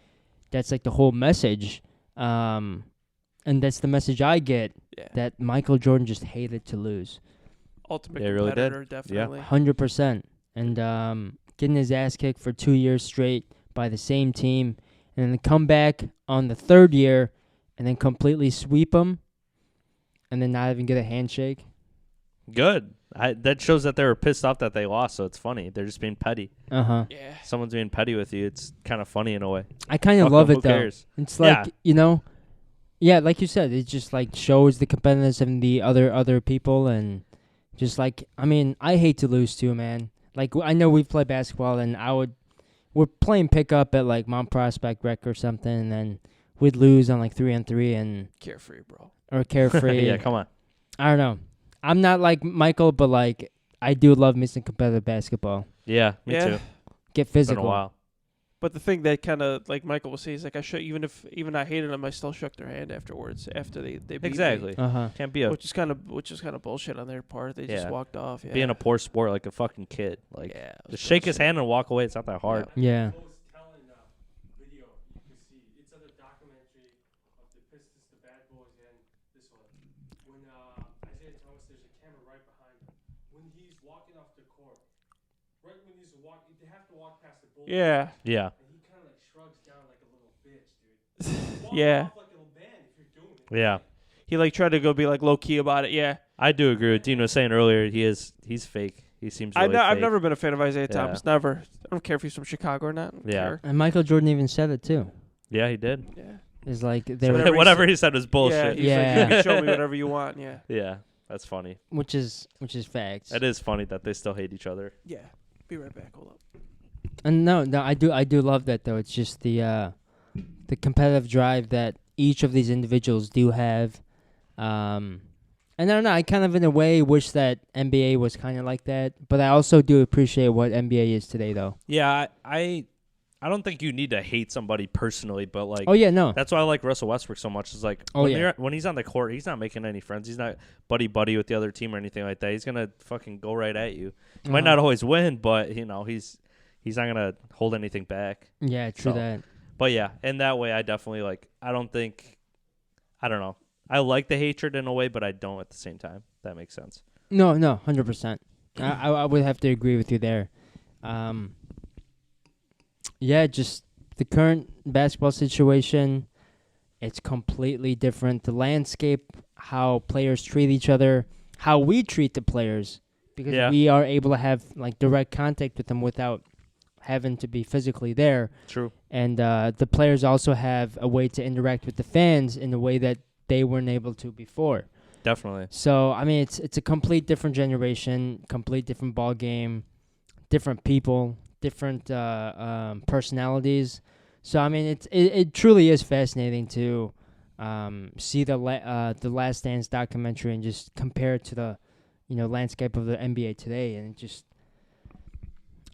A: that's like the whole message, and that's the message I get,
C: Yeah.
A: that Michael Jordan just hated to lose,
C: Ultimate
B: Yeah, he really did.
C: competitor, definitely.
A: 100%, and getting his ass kicked for 2 years straight by the same team, and then come back on the third year, and then completely sweep them, and then not even get a handshake.
B: Good. That shows that they were pissed off that they lost. So it's funny. They're just being petty.
A: Uh-huh.
C: Yeah.
B: Someone's being petty with you. It's kind of funny in a way.
A: I kind of
B: Fuck
A: love
B: 'em,
A: it,
B: who
A: though.
B: cares?
A: It's like, yeah, like you said, it just like shows the competitiveness of the other people, and just like, I mean, I hate to lose too, man. Like, I know we play basketball, and we're playing pickup at like Mount Prospect Rec or something, and then we'd lose on like 3-on-3 and
C: Carefree, bro.
A: or Carefree.
B: Yeah, come on.
A: I don't know. I'm not like Michael, but like I do love missing competitive basketball.
B: Yeah, me
C: Yeah.
B: too.
A: Get
B: It's been a
A: physical.
B: while.
C: But the thing that kind of like Michael was saying is like even I hated them, I still shook their hand afterwards after they beat me.
B: Exactly.
A: Uh-huh.
B: Can't be a
C: Which is kind of bullshit on their part. They just
B: Yeah.
C: walked off. Yeah.
B: being a poor sport like a fucking kid. Like
C: yeah, it was
B: just shake his
C: bullshit.
B: hand and walk away. It's not that hard.
A: Yeah.
D: Most telling video you can see. It's on the documentary of the Pistons, the Bad Boys, and this one. When Isaiah Thomas, there's a camera right behind him. When he's walking off the court, right when he's walking, they have to walk past the bullpen.
C: Yeah.
B: Yeah.
D: And he kind of like shrugs down like a little bitch, dude. Walk
C: Yeah.
D: off like a man if you're doing it.
B: Yeah.
C: He like tried to go be like low key about it. Yeah.
B: I do agree with Dean was saying earlier. He's fake. He seems really
C: I've
B: fake.
C: never been a fan of Isaiah
B: Yeah.
C: Thomas. Never. I don't care if he's from Chicago or not. I don't
B: Yeah.
C: care.
A: And Michael Jordan even said it too.
B: Yeah, he did.
C: Yeah.
A: It's like they
C: So
A: were,
C: whatever he
B: Whatever
C: said-
B: he said was
C: Yeah.
B: bullshit.
C: He's
A: Yeah.
C: like, you can show me whatever you want. Yeah.
B: Yeah, that's funny.
A: which is facts.
B: It is funny that they still hate each other.
C: Yeah. Be right back. Hold up.
A: And no, I do love that though. It's just the competitive drive that each of these individuals do have. And I don't know, I kind of in a way wish that NBA was kind of like that, but I also do appreciate what NBA is today though.
B: Yeah, I I don't think you need to hate somebody personally, but like,
A: Oh yeah, no.
B: that's why I like Russell Westbrook so much. Is like,
A: Oh, yeah.
B: when he's on the court, he's not making any friends. He's not buddy with the other team or anything like that. He's gonna fucking go right at you. He might not always win, but you know he's not gonna hold anything back.
A: Yeah, true
B: So,
A: that.
B: But yeah, in that way, I definitely like. I don't know. I like the hatred in a way, but I don't at the same time. That makes sense.
A: No, 100%. I would have to agree with you there. Yeah, just the current basketball situation, it's completely different. The landscape, how players treat each other, how we treat the players, because
B: Yeah.
A: we are able to have like direct contact with them without having to be physically there.
B: True.
A: And the players also have a way to interact with the fans in a way that they weren't able to before.
B: Definitely.
A: So I mean, it's a complete different generation, complete different ball game, different people, different personalities. So I mean, it truly is fascinating to see the Last Dance documentary and just compare it to the landscape of the NBA today, and it just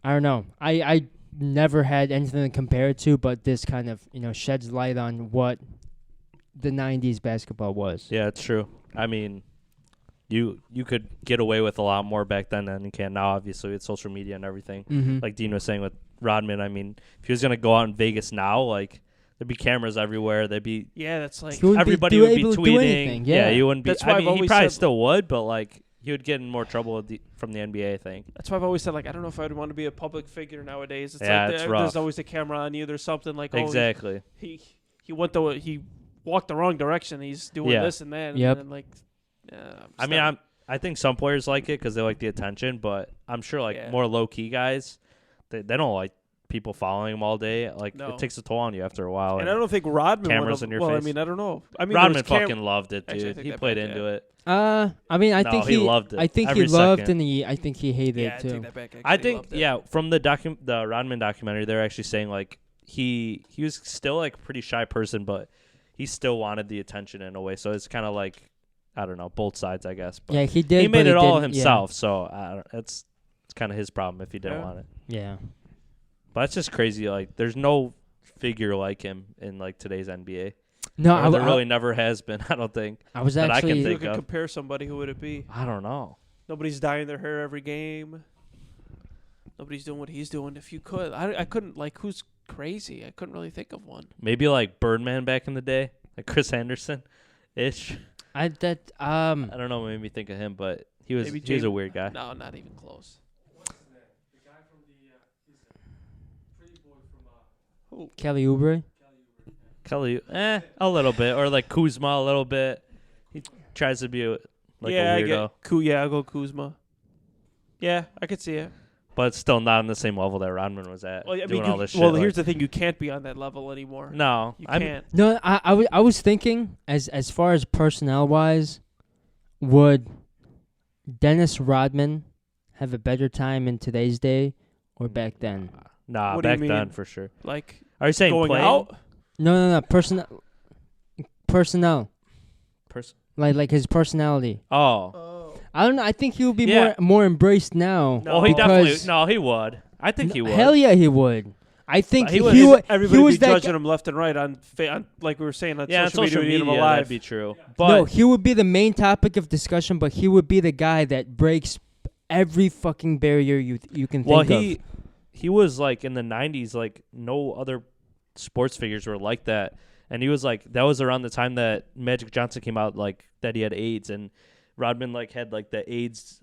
A: I don't know. I never had anything to compare it to, but this kind of sheds light on what the 90s basketball was.
B: Yeah, it's true. I mean, you could get away with a lot more back then than you can now, obviously, with social media and everything.
A: Mm-hmm.
B: Like Dean was saying with Rodman, I mean, if he was going to go out in Vegas now, like, there'd be cameras everywhere. There'd be
C: Yeah, that's like
A: He wouldn't
B: everybody
A: be
B: would be
A: able to do
B: tweeting.
A: anything, yeah.
B: You wouldn't be.
C: That's why
B: I
C: I've
B: mean, he
C: always
B: probably
C: said-
B: still would, but like he would get in more trouble from the NBA, I think.
C: that's why I've always said like I don't know if I'd want to be a public figure nowadays. It's
B: Yeah,
C: like
B: it's
C: there's
B: rough.
C: always a camera on you. There's something like
B: Exactly.
C: he walked the wrong direction. He's doing
B: Yeah.
C: this and that.
A: Yep.
C: And then, like,
B: I mean, I think some players like it because they like the attention, but I'm sure like
C: Yeah.
B: more low key guys, they don't like people following them all day. Like
C: No.
B: it takes a toll on you after a while.
C: and I don't think Rodman
B: cameras
C: would've-
B: in your
C: well,
B: face.
C: I mean, I don't know. I mean,
B: Rodman
C: there was
B: fucking loved it,
C: Actually, I
B: dude.
C: take
B: He
C: that
B: played
C: back,
B: into
C: yeah.
B: it.
A: I mean, I
B: No,
A: think
B: he loved it.
A: I think
B: Every
A: he loved
B: second.
A: and I think he hated
C: Yeah, I
A: it
C: take
A: too.
C: that back. Actually,
B: I
C: he
B: think
C: loved it.
B: yeah, from the Rodman documentary, they're actually saying like he was still like a pretty shy person, but he still wanted the attention in a way. So it's kind of like I don't know, both sides, I guess. But
A: Yeah, he did.
B: he made
A: but
B: it all
A: didn't-
B: himself, so it's kind of his problem if he didn't
C: Yeah.
B: want it.
A: Yeah.
B: But it's just crazy. Like, there's no figure like him in like today's NBA.
A: No,
B: Or there really never has been. I don't think.
A: I was
B: that I can
A: actually.
C: If you
B: think
C: could
B: of.
C: compare somebody, who would it be?
B: I don't know.
C: Nobody's dyeing their hair every game. Nobody's doing what he's doing. If you could, I couldn't. Like, who's crazy? I couldn't really think of one.
B: Maybe like Birdman back in the day, like Chris Anderson, ish.
A: I
B: I don't know. What made me think of him, but he was
C: Maybe
B: he was a
C: James-
B: weird guy.
C: No, not even close.
D: What's his name? The guy from he's a pretty boy from
C: Who?
A: Kelly Oubre.
B: Kelly, a little bit, or like Kuzma a little bit. He tries to be like
C: yeah,
B: a
C: I
B: weirdo,
C: get. I'll go Kuzma. Yeah, I could see it.
B: but it's still not on the same level that Rodman was at.
C: Well, I
B: doing
C: mean,
B: all this shit.
C: well,
B: like-
C: here's the thing: you can't be on that level anymore.
B: no,
C: You
B: I'm
C: can't.
A: No, I was thinking as far as personnel wise, would Dennis Rodman have a better time in today's day or back then?
B: nah
C: What do you
B: back then
C: mean?
B: for sure.
C: Like
B: Are you saying
C: going
B: playing?
C: out.
A: No, personnel. Like his personality.
B: Oh,
A: I don't know. I think he would be
B: Yeah.
A: more embraced now.
C: No.
B: well, he definitely
A: because-
B: no, he would. I think he would.
A: Hell yeah, he would. I think
B: He
A: he,
B: would-
A: would.
C: Everybody
A: he was
C: be
A: that
C: judging
A: guy-
C: him left and right on like we were saying on
B: Yeah,
C: social media.
B: media
C: Him alive.
B: that'd be true. But
A: No, he would be the main topic of discussion, but he would be the guy that breaks every fucking barrier you can think
B: well,
A: of.
B: he was like in the 90s, like no other sports figures were like that. And he was like, that was around the time that Magic Johnson came out, like that he had AIDS, and Rodman like had like the AIDS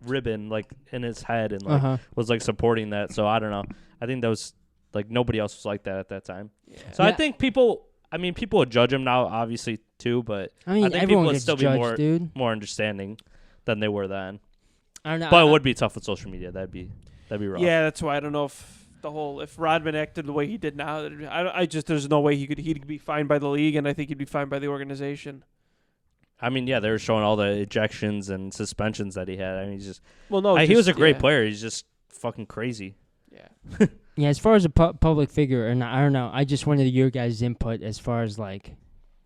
B: ribbon like in his head and like
A: Uh-huh.
B: was like supporting that. So I don't know. I think that was like nobody else was like that at that time.
C: Yeah.
B: So I
A: Yeah.
B: think people would judge him now, obviously too, but
A: I mean,
B: I think
A: everyone
B: people would
A: gets
B: still be
A: judged, dude.
B: more understanding than they were then.
A: I don't know.
B: But it would be tough with social media. That'd be rough.
C: Yeah, that's why I don't know if Rodman acted the way he did now. I just there's no way he'd be fined by the league, and I think he'd be fined by the organization.
B: I mean, yeah, they were showing all the ejections and suspensions that he had. I mean, he's just
C: Well, no,
B: he was a great
C: yeah.
B: player. He's just fucking crazy.
C: Yeah.
A: Yeah, as far as a public figure, and I don't know, I just wanted your guys' input as far as like,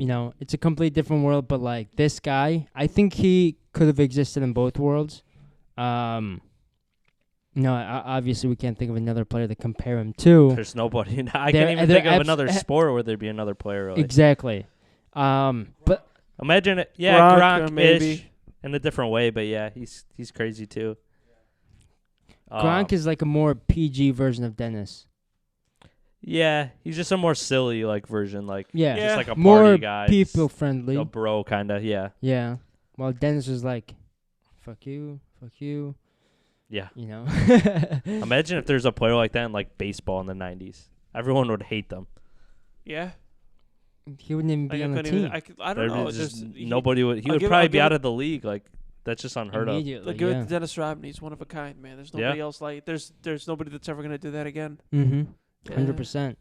A: it's a complete different world, but like this guy, I think he could have existed in both worlds. No, obviously we can't think of another player to compare him to.
B: There's nobody. I
A: There-
B: can't even
A: there
B: think of
A: abs-
B: another sport where there'd be another player. Really.
A: Exactly. But
B: Imagine it. Yeah,
C: Gronk,
B: Gronk
C: maybe.
B: in a different way, but yeah, he's crazy too.
A: Gronk is like a more PG version of Dennis.
B: Yeah, he's just a more silly like version, like
A: Yeah.
B: just like a party
A: More
B: guy,
A: people friendly.
B: a bro kind of. Yeah,
A: Yeah. Well, Dennis was like, fuck you.
B: yeah.
A: You know?
B: Imagine if there's a player like that in like baseball in the '90s. Everyone would hate them.
C: Yeah.
A: He wouldn't even be on the team.
C: I don't know.
B: Nobody would. He would probably be out of the league. Like that's just unheard of.
A: Immediately,
C: Give it
A: yeah.
C: to Dennis Rodman. He's one of a kind, man. There's nobody else like. There's nobody that's ever gonna do that again.
A: Mm-hmm.
C: Yeah.
A: 100%.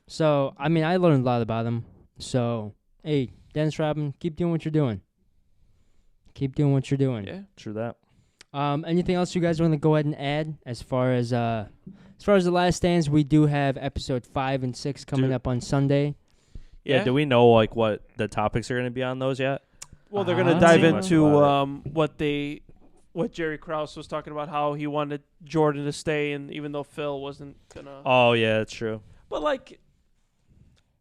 A: So, I mean, I learned a lot about him. So, hey, Dennis Rodman, keep doing what you're doing.
C: Yeah.
B: True that.
A: Anything else you guys want to go ahead and add as far as the Last Stands? We do have episode 5 and 6 coming up on Sunday.
B: Yeah. Do we know like what the topics are going to be on those yet?
C: Well, they're gonna
A: I
C: dive
A: don't
C: into what Jerry Krause was talking about, how he wanted Jordan to stay, and even though Phil wasn't gonna.
B: Oh yeah, that's true.
C: But like,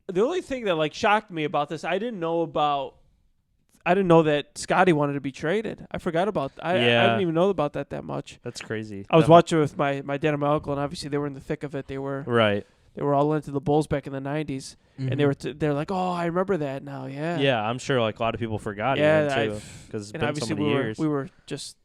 C: the only thing that like shocked me about this, I didn't know that Scotty wanted to be traded. I forgot about. I didn't even know about that much.
B: That's crazy.
C: I was watching with my dad and my uncle, and obviously they were in the thick of it. They were all into the Bulls back in the '90s, and they're like, oh, I remember that now. Yeah.
B: Yeah, I'm sure like a lot of people forgot.
C: Yeah,
B: even too, because it's been so
C: obviously
B: many years.
C: we were just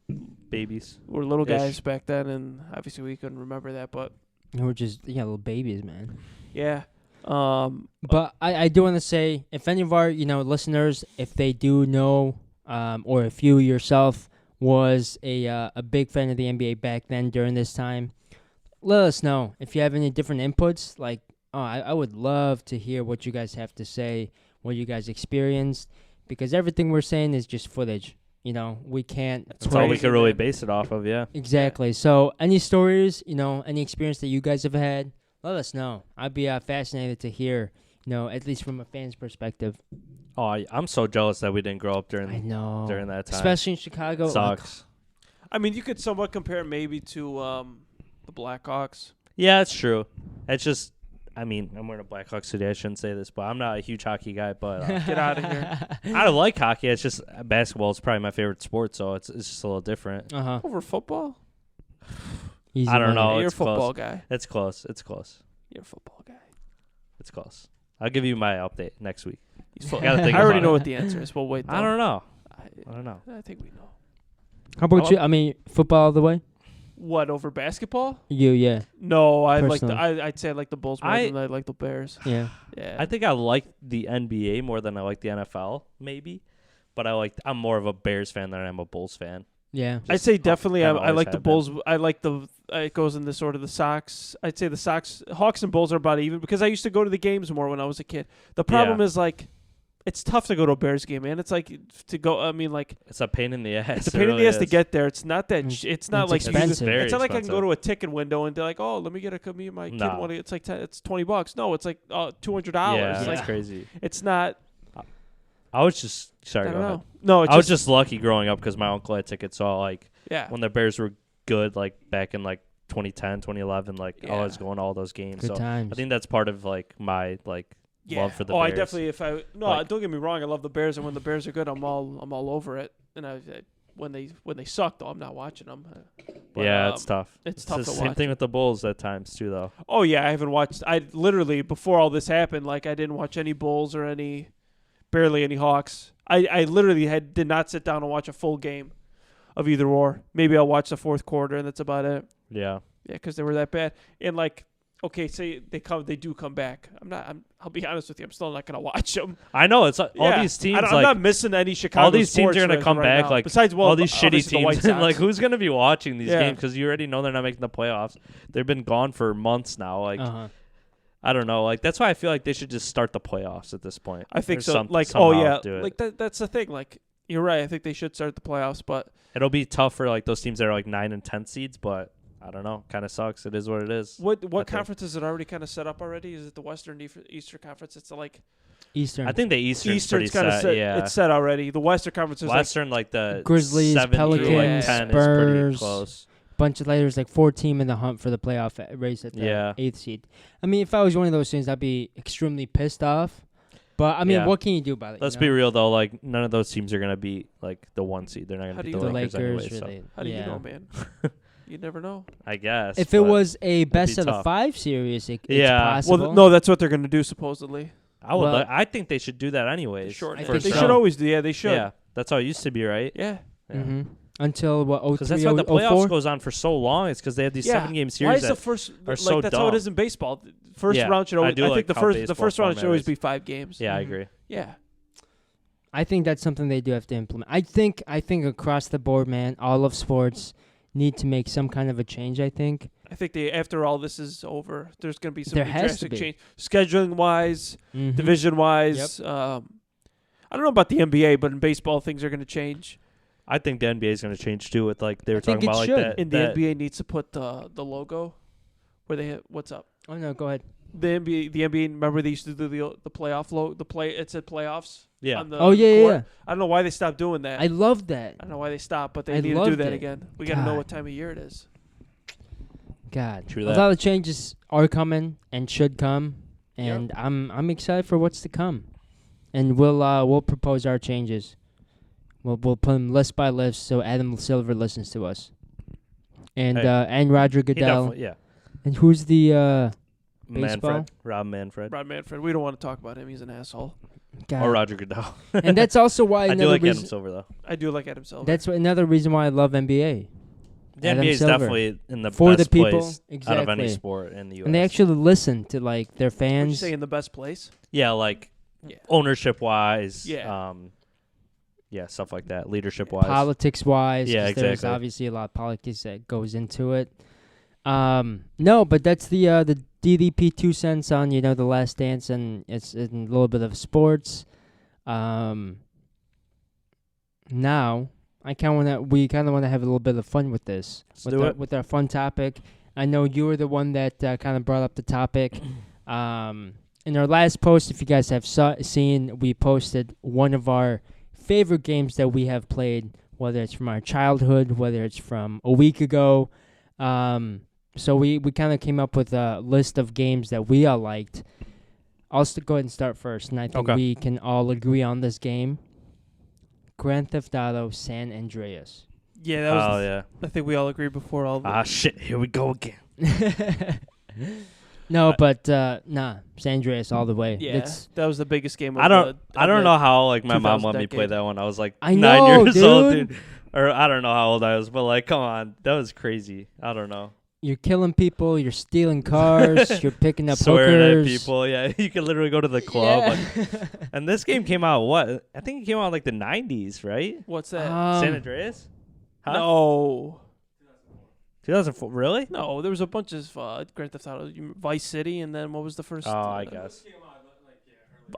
B: Babies.
C: we were little guys back then, and obviously we couldn't remember that. But
A: We're just little babies, man.
C: yeah.
A: But I do want to say, if any of our listeners, if they do know, or if you yourself was a big fan of the NBA back then during this time, let us know. If you have any different inputs, like I would love to hear what you guys have to say, what you guys experienced, because everything we're saying is just footage. We can't.
B: That's all we could really base it off of. Yeah.
A: Exactly. So any stories, any experience that you guys have had, let us know. I'd be fascinated to hear, at least from a fan's perspective.
B: Oh, I'm so jealous that we didn't grow up during that time.
A: Especially in Chicago.
B: Sucks.
C: I mean, you could somewhat compare it maybe to the Blackhawks.
B: Yeah, it's true. It's just, I mean, I'm wearing a Blackhawks today. I shouldn't say this, but I'm not a huge hockey guy. But
C: Get out of here.
B: I don't like hockey. It's just basketball is probably my favorite sport, so it's just a little different.
C: Over football?
A: Easy
B: I don't
A: money.
B: know.
C: You're a
B: It's
C: football
B: close.
C: guy.
B: It's close. It's close.
C: You're a football guy.
B: It's close. I'll give you my update next week.
C: He's
B: Gotta think
C: I already
B: about
C: know
B: it.
C: what the answer is. We'll wait.
B: I don't know.
C: I
B: I don't know.
C: I think we know.
A: How about you? I mean, football all the way?
C: What, over basketball?
A: You, yeah.
C: No,
A: Personally.
C: I'd say I like the Bulls more than I like the Bears.
A: Yeah.
C: Yeah.
B: I think I like the NBA more than I like the NFL, maybe. But I'm more of a Bears fan than I'm a Bulls fan.
A: Yeah.
C: I'd say definitely I
B: always
C: like the
B: have been.
C: Bulls. I like it goes in this order, the Sox. I'd say the Sox, Hawks and Bulls are about even because I used to go to the games more when I was a kid. The problem is like, it's tough to go to a Bears game, man. It's like to go. I mean, like
B: it's a pain in the ass.
C: It's a pain in the ass to get there. It's not that. It's not like
A: expensive.
C: It's not like I can
B: expensive.
C: go to a ticket window and be like, oh, let me get me and my kid one. It's like it's $20. No, it's like $200.
B: Yeah,
C: It's
B: that's
C: like
B: crazy.
C: it's not.
B: I was just sorry.
C: I
B: Go
C: don't
B: ahead.
C: know. No, it's
B: I was just lucky growing up because my uncle had tickets. So like
C: yeah.
B: when the Bears were good, like back in like 2010, 2011, like I was
C: Yeah.
B: going to all those games.
A: Good
B: so
A: times.
B: I think that's part of like my love for the Bears.
C: I definitely don't get me wrong. I love the Bears, and when the Bears are good, I'm all over it. And when they suck, though, I'm not watching them. But,
B: yeah, it's tough.
C: It's
B: It's
C: tough
B: the
C: to
B: same
C: watch.
B: thing with the Bulls at times too, though.
C: Oh yeah, I haven't watched. I literally before all this happened, like I didn't watch any Bulls or barely any Hawks. I literally did not sit down and watch a full game of either or. Maybe I'll watch the fourth quarter, and that's about it.
B: Yeah.
C: Yeah, because they were that bad. And like, okay, say they do come back. I'll be honest with you. I'm still not gonna watch them.
B: I know it's like, all
C: Yeah,
B: these teams.
C: I'm not missing any Chicago.
B: all these teams
C: sports
B: are gonna
C: fans
B: come
C: right
B: back.
C: now.
B: Like
C: besides,
B: all these shitty
C: obviously the White
B: teams.
C: Sox.
B: Like who's gonna be watching these
C: Yeah.
B: games? Because you already know they're not making the playoffs. They've been gone for months now. Like I don't know. Like that's why I feel like they should just start the playoffs at this point.
C: I think
B: Or
C: so.
B: somehow do it.
C: like that's the thing. Like you're right. I think they should start the playoffs, but
B: It'll be tough for like those teams that are like 9 and 10 seeds, but I don't know. Kind of sucks. It is what it is.
C: what
B: think.
C: conference is it already kind of set up already? Is it the Western Eastern Conference? It's like
A: Eastern.
B: I think the Eastern's pretty
C: Eastern's kind of
B: set. Yeah.
C: It's set already. The Western Conference is
B: Western like the
A: Grizzlies,
B: 7 through, like,
A: Pelicans,
B: 10 is pretty
A: Spurs.
B: close.
A: bunch of there's like 4 team in the hunt for the playoff race at the
B: Yeah.
A: 8th seed. I mean, if I was one of those things, I'd be extremely pissed off. But I mean,
B: Yeah.
A: what can you do about it?
B: Let's
A: you
B: be
A: know?
B: real though. Like none of those teams are gonna beat like the 1 seed. They're not
C: How
B: gonna
C: do
B: beat
C: you
B: the
A: The
C: know?
B: Lakers,
A: Lakers,
B: anyway.
A: really.
C: How do you
A: yeah.
C: know, man? You never know.
B: So I guess
A: If it
B: but
A: was a best
B: be
A: of the
B: tough.
A: 5 series, it's
B: Yeah.
A: possible.
C: Well, no, that's what they're going to do supposedly.
B: I would.
A: well-
B: I think they should do that anyways.
C: Short.
A: I
C: They
A: think
C: should
A: so.
C: always do. Yeah, they should.
B: Yeah, that's how it used to be, right?
C: Yeah.
A: Mm-hmm. Until what?
B: Because
A: 03,
B: that's why the
A: 04?
B: playoffs goes on for so long. It's because they have these
C: Yeah.
B: 7-game
C: Why
B: series
C: is the
B: that
C: first
B: are
C: like
B: so
C: that's how it
B: dumb.
C: is in baseball? First
B: Yeah,
C: round should
B: I
C: always.
B: do
C: I,
B: like
C: think the
B: how
C: first
B: baseball
C: round should
B: format
C: always
B: is.
C: be 5 games.
B: Yeah, I
A: Mhm.
B: agree.
C: Yeah.
A: I think that's something they do have to implement. I think across the board, man, all of sports need to make some kind of a change. I think.
C: I think they after all this is over, there's going to be some
A: There has to
C: drastic
A: be.
C: change, scheduling wise,
A: Mhm.
C: division wise. I don't know about the NBA, but in baseball things are going to change.
B: I think the NBA is going to change too. With like they were
A: I think
B: talking
A: it
B: about like
A: should.
B: that.
C: And the
B: that-
C: NBA needs to put the logo where they hit. What's up?
A: Oh no, go ahead.
C: The NBA. Remember they used to do the playoff logo. It said playoffs.
B: Yeah.
C: On the
A: Oh yeah,
C: court.
A: yeah.
C: I don't know why they stopped doing that.
A: I love that.
C: I don't know why they stopped, but they
A: I
C: need to do
A: loved
C: that
A: it.
C: again. We got to know
A: God.
C: what time of year it is.
A: God,
B: True
A: a
B: that.
A: lot of changes are coming and should come,
C: Yep.
A: and I'm excited for what's to come, and we'll propose our changes. We'll put them list by list so Adam Silver listens to us, and
B: Hey.
A: And Roger
B: He
A: Goodell,
B: definitely- yeah.
A: and who's the baseball?
B: Manfred, Rob Manfred,
C: Rod Manfred. We don't want to talk about him. He's an asshole.
A: God.
B: or Roger Goodell.
A: And that's also why
B: I do
A: another
B: like Adam
A: reason.
B: Silver though.
C: I do like Adam Silver.
A: That's another reason why I love NBA.
B: The
A: Adam
B: NBA is
A: Silver.
B: definitely in the
A: For the
B: best
A: people,
B: place out of any
A: exactly.
B: sport in the U.S.
A: And they actually listen to like their
C: Would you
A: fans.
C: say in the best place?
B: yeah, like
C: Yeah.
B: ownership wise,
C: Yeah.
B: yeah, stuff like that, leadership wise.
A: Politics wise,
B: Yeah,
A: there's
B: exactly.
A: obviously a lot of politics that goes into it. No, but that's the DDP 2 cents on the Last Dance, and it's in a little bit of sports. Now we kind of want to have a little bit of fun with this,
B: Let's do it.
A: with our fun topic. I know you were the one that kind of brought up the topic. In our last post, if you guys have seen, we posted one of our favorite games that we have played, whether it's from our childhood, whether it's from a week ago. So we kind of came up with a list of games that we all liked. I'll go ahead and start first, and I think
B: Okay.
A: we can all agree on this game. Grand Theft Auto San Andreas.
C: Yeah, that was.
B: Oh yeah.
C: I think we all agreed before all.
B: Ah shit, here we go again.
A: No, but nah, San Andreas all the way.
C: yeah,
A: It's,
C: that was the biggest game. Of
B: I don't
C: the
B: know how like my mom
C: 2000
B: let me play
C: decade.
B: that one. I was like
A: I
B: 9
A: know,
B: years old,
A: dude.
B: dude. Or I don't know how old I was, but like, come on, that was crazy. I don't know.
A: you're killing people, you're stealing cars, you're picking up
B: Swearing
A: hookers.
B: at people, yeah. You could literally go to the club.
A: Yeah.
B: And this game came out what? I think it came out like the 90s, right?
C: What's that?
B: San Andreas? Huh?
C: No,
B: 2004. Really?
C: no. There was a bunch of Grand Theft Auto, Vice City, and then what was the first?
B: Oh, I guess.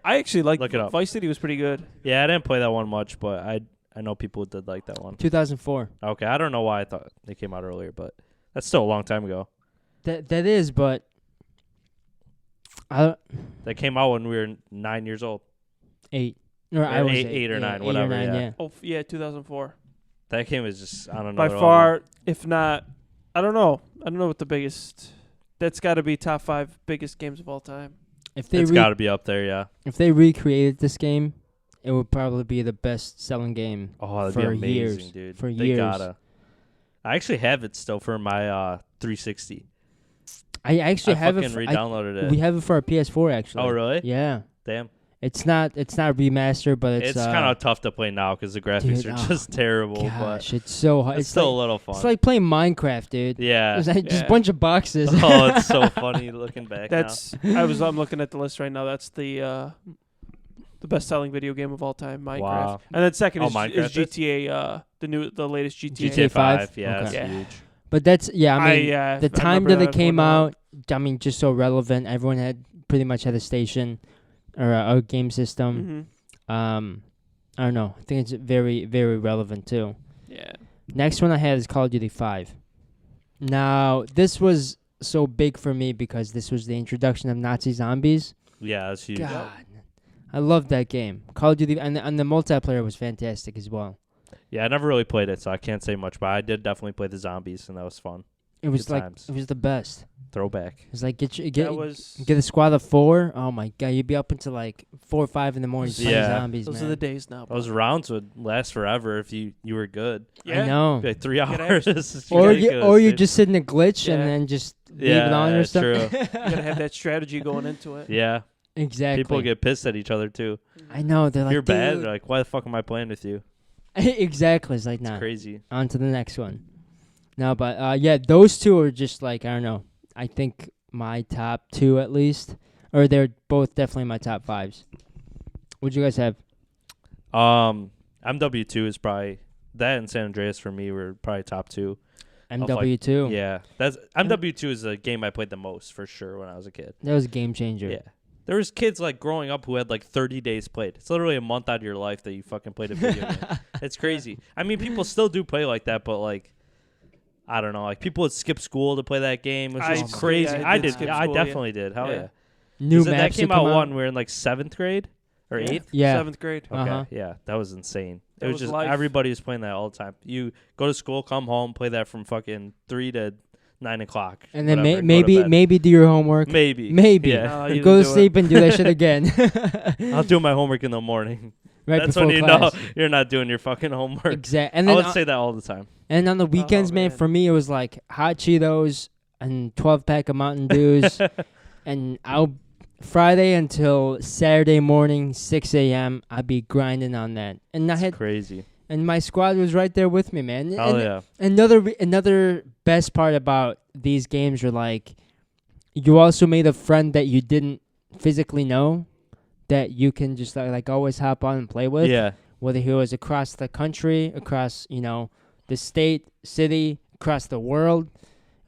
C: I actually liked
B: Look it up.
C: Vice City was pretty good.
B: Yeah, I didn't play that one much, but I know people did like that one.
A: 2004.
B: Okay, I don't know why I thought they came out earlier, but that's still a long time ago.
A: That is, but I
B: That came out when we were 9 years old.
A: 8. Or I
B: Or
A: was
B: eight or nine,
A: 8 or
B: whatever,
A: 9,
B: yeah.
C: Oh, yeah, 2004.
B: That game is just, I don't know.
C: By far, if not, I don't know. I don't know what the biggest. That's got to be top 5 biggest games of all time.
A: If they
B: It's got to be up there, yeah.
A: if they recreated this game, it would probably be the best selling game.
B: Oh, that'd
A: For
B: be amazing,
A: years.
B: dude.
A: For
B: they
A: years.
B: gotta. I actually have it still for my 360.
A: I actually
B: I
A: have
B: fucking
A: it.
B: re-downloaded it.
A: We have it for our PS4 actually.
B: Oh, really?
A: Yeah.
B: Damn.
A: It's not remastered, but
B: It's kind of tough to play now because the graphics
A: dude,
B: are
A: oh,
B: just terrible.
A: gosh, it's so hard.
B: but it's still a little fun.
A: It's like playing Minecraft, dude.
B: yeah.
A: It's like just
C: Yeah.
A: a bunch of boxes.
B: Oh, it's so funny looking back
C: That's. I'm looking at the list right now. That's the best-selling video game of all time, Minecraft.
B: Wow.
C: And then second
B: Oh,
C: is
B: Minecraft is?
C: GTA. The latest
B: now.
C: GTA.
A: GTA 5?
B: Yeah,
A: Okay.
B: that's
C: Yeah.
B: huge.
A: But that's I mean, the time that it came
C: out.
A: out, I mean, just so relevant. Everyone had pretty much had a station or a game system.
C: Mm-hmm.
A: I don't know. I think it's very, very relevant too.
C: Yeah.
A: Next one I had is Call of Duty 5. Now, this was so big for me because this was the introduction of Nazi zombies.
B: Yeah, that's huge.
A: God, I loved that game. Call of Duty, and the multiplayer was fantastic as well.
B: Yeah, I never really played it, so I can't say much. But I did definitely play the zombies, and that was fun.
A: It was
B: Good
A: like
B: times.
A: it was the best.
B: Throwback.
A: It was like get
C: That was
A: a squad of 4. Oh my god, you'd be up until like 4 or 5 in the morning playing
B: Yeah.
A: zombies,
C: those
A: man.
C: are the days now.
B: Those rounds would last forever if you were good.
C: Yeah.
A: I know.
B: Be like 3
C: Get
B: hours. It's
A: Or
B: ridiculous,
A: you
B: dude.
A: just sit in a glitch and
C: Yeah.
A: then just leave
B: Yeah,
A: it on or
B: that's
A: something.
B: true.
C: You gotta have that strategy going into it.
B: Yeah.
A: Exactly.
B: People get pissed at each other too.
A: I know. They're
B: If
A: like,
B: you're bad,
A: "Dude."
B: they're like, why the fuck am I playing with you?
A: Exactly. It's like,
B: It's
A: nah.
B: crazy.
A: On to the next one. No, but yeah, those two are just like, I don't know. I think my top 2 at least, or they're both definitely my top 5s. What'd you guys have?
B: MW2 is probably that, and San Andreas for me were probably top 2.
A: MW2.
B: Yeah, that's MW2 is the game I played the most for sure when I was a kid.
A: That was a game changer.
B: Yeah. There was kids like growing up who had like 30 days played. It's literally a month out of your life that you fucking played a video game. It's crazy. I mean, people still do play like that, but like, I don't know. Like people would skip school to play that game. It was just
C: I-
B: crazy.
C: yeah, I
B: I
C: did
B: did.
C: skip
B: Yeah, I
C: school, yeah.
B: definitely did. Hell
C: Yeah.
B: yeah.
A: New
B: That
A: maps
B: came
A: would come
B: out when we were in like 7th grade or 8th.
A: Yeah.
C: 7th grade.
B: Okay,
A: Uh-huh.
B: yeah, that was insane.
C: That
B: It was
C: was
B: just
C: life.
B: everybody was playing that all the time. You go to school, come home, play that from fucking 3 to 9 o'clock.
A: And then
B: whatever, go to
A: maybe
B: bed.
A: maybe do your homework.
B: Maybe.
A: Maybe.
B: Yeah.
C: No, you
A: Go to
C: didn't do
A: sleep and do that shit again.
B: I'll do my homework in the morning.
A: Right
B: That's
A: before
B: when you
A: class.
B: know you're not doing your fucking homework.
A: Exactly. And
B: I
A: then
B: would say that all the time.
A: and on the weekends, man,
C: man.
A: for me it was like hot Cheetos and 12-pack of Mountain Dews, and I'll Friday until Saturday morning 6 a.m. I'd be grinding on that, and I
B: It's
A: had
B: crazy.
A: and my squad was right there with me, man.
B: Hell
A: and
B: yeah.
A: another best part about these games are like you also made a friend that you didn't physically know that you can just like always hop on and play with.
B: Yeah.
A: Whether he was across the country, across, the state, city, across the world.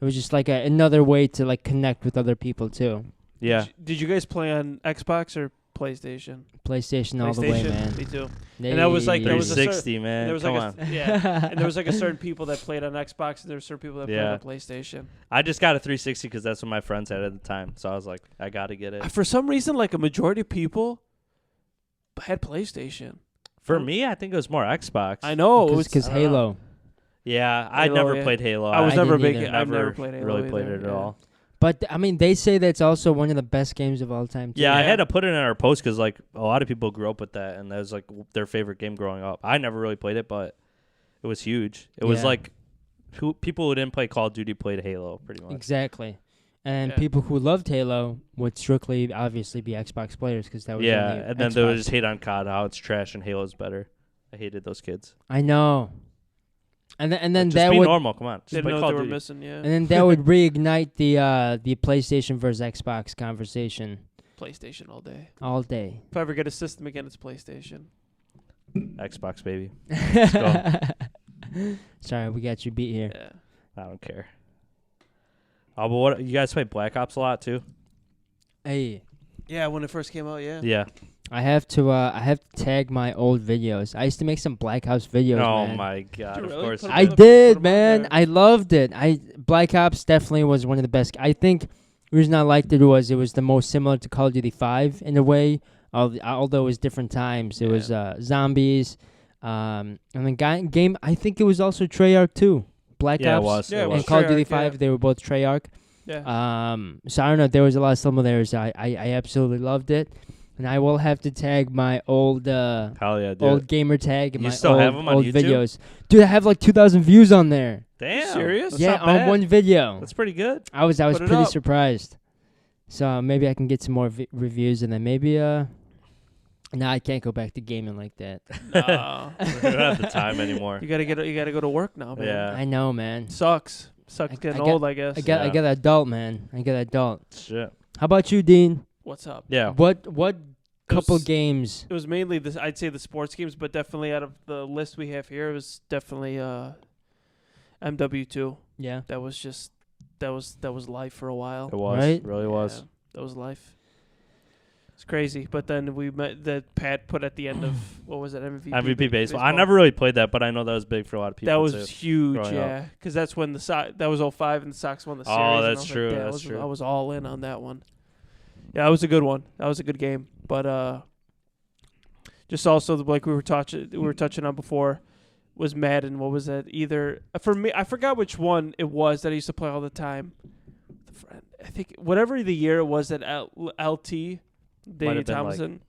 A: It was just like another way to like connect with other people too.
B: Yeah.
C: Did you guys play on Xbox or PlayStation?
A: PlayStation all the way,
C: PlayStation?
A: man.
C: Me too. And that was like- there was a
B: 360, man.
C: There was
B: Come
C: like
B: on.
C: yeah, and there was like a certain people that played on Xbox, and there were certain people that
B: Yeah.
C: played on PlayStation.
B: I just got a 360 because that's what my friends had at the time. So I was like, I got to get it.
C: For some reason, like a majority of people had PlayStation.
B: For me, I think it was more Xbox.
C: I know it was
A: Because
B: I don't know.
A: Halo.
B: Yeah, I
C: Halo,
B: never
C: yeah.
B: played Halo.
C: I was
A: I
C: never a
A: didn't
C: big.
A: either.
C: I've never played Halo.
B: really played
C: either,
B: it at
C: yeah.
B: all.
A: But I mean, they say that's also one of the best games of all time. Too.
B: Yeah, I
C: Yeah.
B: had to put it in our post because like a lot of people grew up with that, and that was like their favorite game growing up. I never really played it, but it was huge. It was
A: Yeah.
B: like people who didn't play Call of Duty played Halo, pretty much.
A: Exactly. And
C: Yeah.
A: people who loved Halo would strictly, obviously, be Xbox players because that was
B: Yeah,
A: only
B: and then they would
A: Xbox.
B: just hate on COD how it's trash and Halo's better. I hated those kids.
A: I know. And then
B: Just
A: that
B: be
A: would
B: normal. Come on, just
C: Didn't
B: play
C: know
B: Call
C: they
B: of
C: were
B: Duty.
C: missing. Yeah,
A: and then that would reignite the PlayStation versus Xbox conversation
C: PlayStation all day.
A: all day.
C: If I ever get a system again, it's PlayStation.
B: Xbox baby.
A: Sorry, we got you beat here.
C: Yeah.
B: I don't care. Oh, but what you guys play Black Ops a lot too?
A: Hey,
C: Yeah, when it first came out, yeah.
B: Yeah.
A: I have to tag my old videos. I used to make some Black Ops videos.
B: Oh
A: man.
B: my god!
C: Did you
B: Of
C: really?
B: course.
C: Put 'em
A: I
C: on the- put
A: did,
C: 'em on
A: man.
C: there.
A: I loved it. Black Ops definitely was one of the best. I think the reason I liked it was the most similar to Call of Duty 5 in a way. Although it was different times. It was zombies. And then game. I think it was also Treyarch too. Black
B: Yeah, it
A: Ops
B: was.
C: Yeah, it
A: and
C: was
A: Call of Duty
C: Treyarch, yeah.
A: 5. They were both Treyarch.
C: Yeah.
A: So I don't know. There was a lot of similarities. I absolutely loved it. And I will have to tag my old
B: Hell yeah, dude.
A: old gamer tag and
B: You
A: my
B: still
A: old,
B: have 'em on
A: old
B: YouTube?
A: videos. Dude, I have like 2,000 views on there.
B: Damn.
C: Serious?
B: That's
A: yeah,
B: not
A: on
B: bad.
A: one video.
B: That's pretty good.
A: I was
C: Put it
A: pretty
C: up.
A: surprised. So maybe I can get some more reviews and then maybe no, I can't go back to gaming like that.
C: No.
B: We don't have the time anymore.
C: You gotta go to work now, man.
B: Yeah.
A: I know, man.
C: Sucks
A: I
C: getting
A: got-
C: old, I guess.
A: I got
B: Yeah.
A: adult, man. I got adult.
B: Shit.
A: How about you, Dean?
C: What's up?
B: Yeah.
A: What couple
C: was-
A: games?
C: It was mainly I'd say the sports games, but definitely out of the list we have here, it was definitely MW2.
A: Yeah.
C: That was life for a while.
B: It was.
A: Right?
B: Really was.
C: Yeah, that was life. It's crazy. But then we met that Pat put at the end of what was it,
B: MVP baseball. I never really played that, but I know that was big for a lot of people.
C: That was
B: too.
C: huge,
B: growing
C: yeah. Because that's when that was 05 and the Sox won the series.
B: Oh,
C: and I
B: that's
C: was
B: true,
C: Like,
B: that's true.
C: I was all in on that one. Yeah, it was a good one. That was a good game. But just also like we were touching on before, was Madden. What was that? Either for me, I forgot which one it was that I used to play all the time. I think whatever the year it was that LT Danny
B: have been,
C: Tomlinson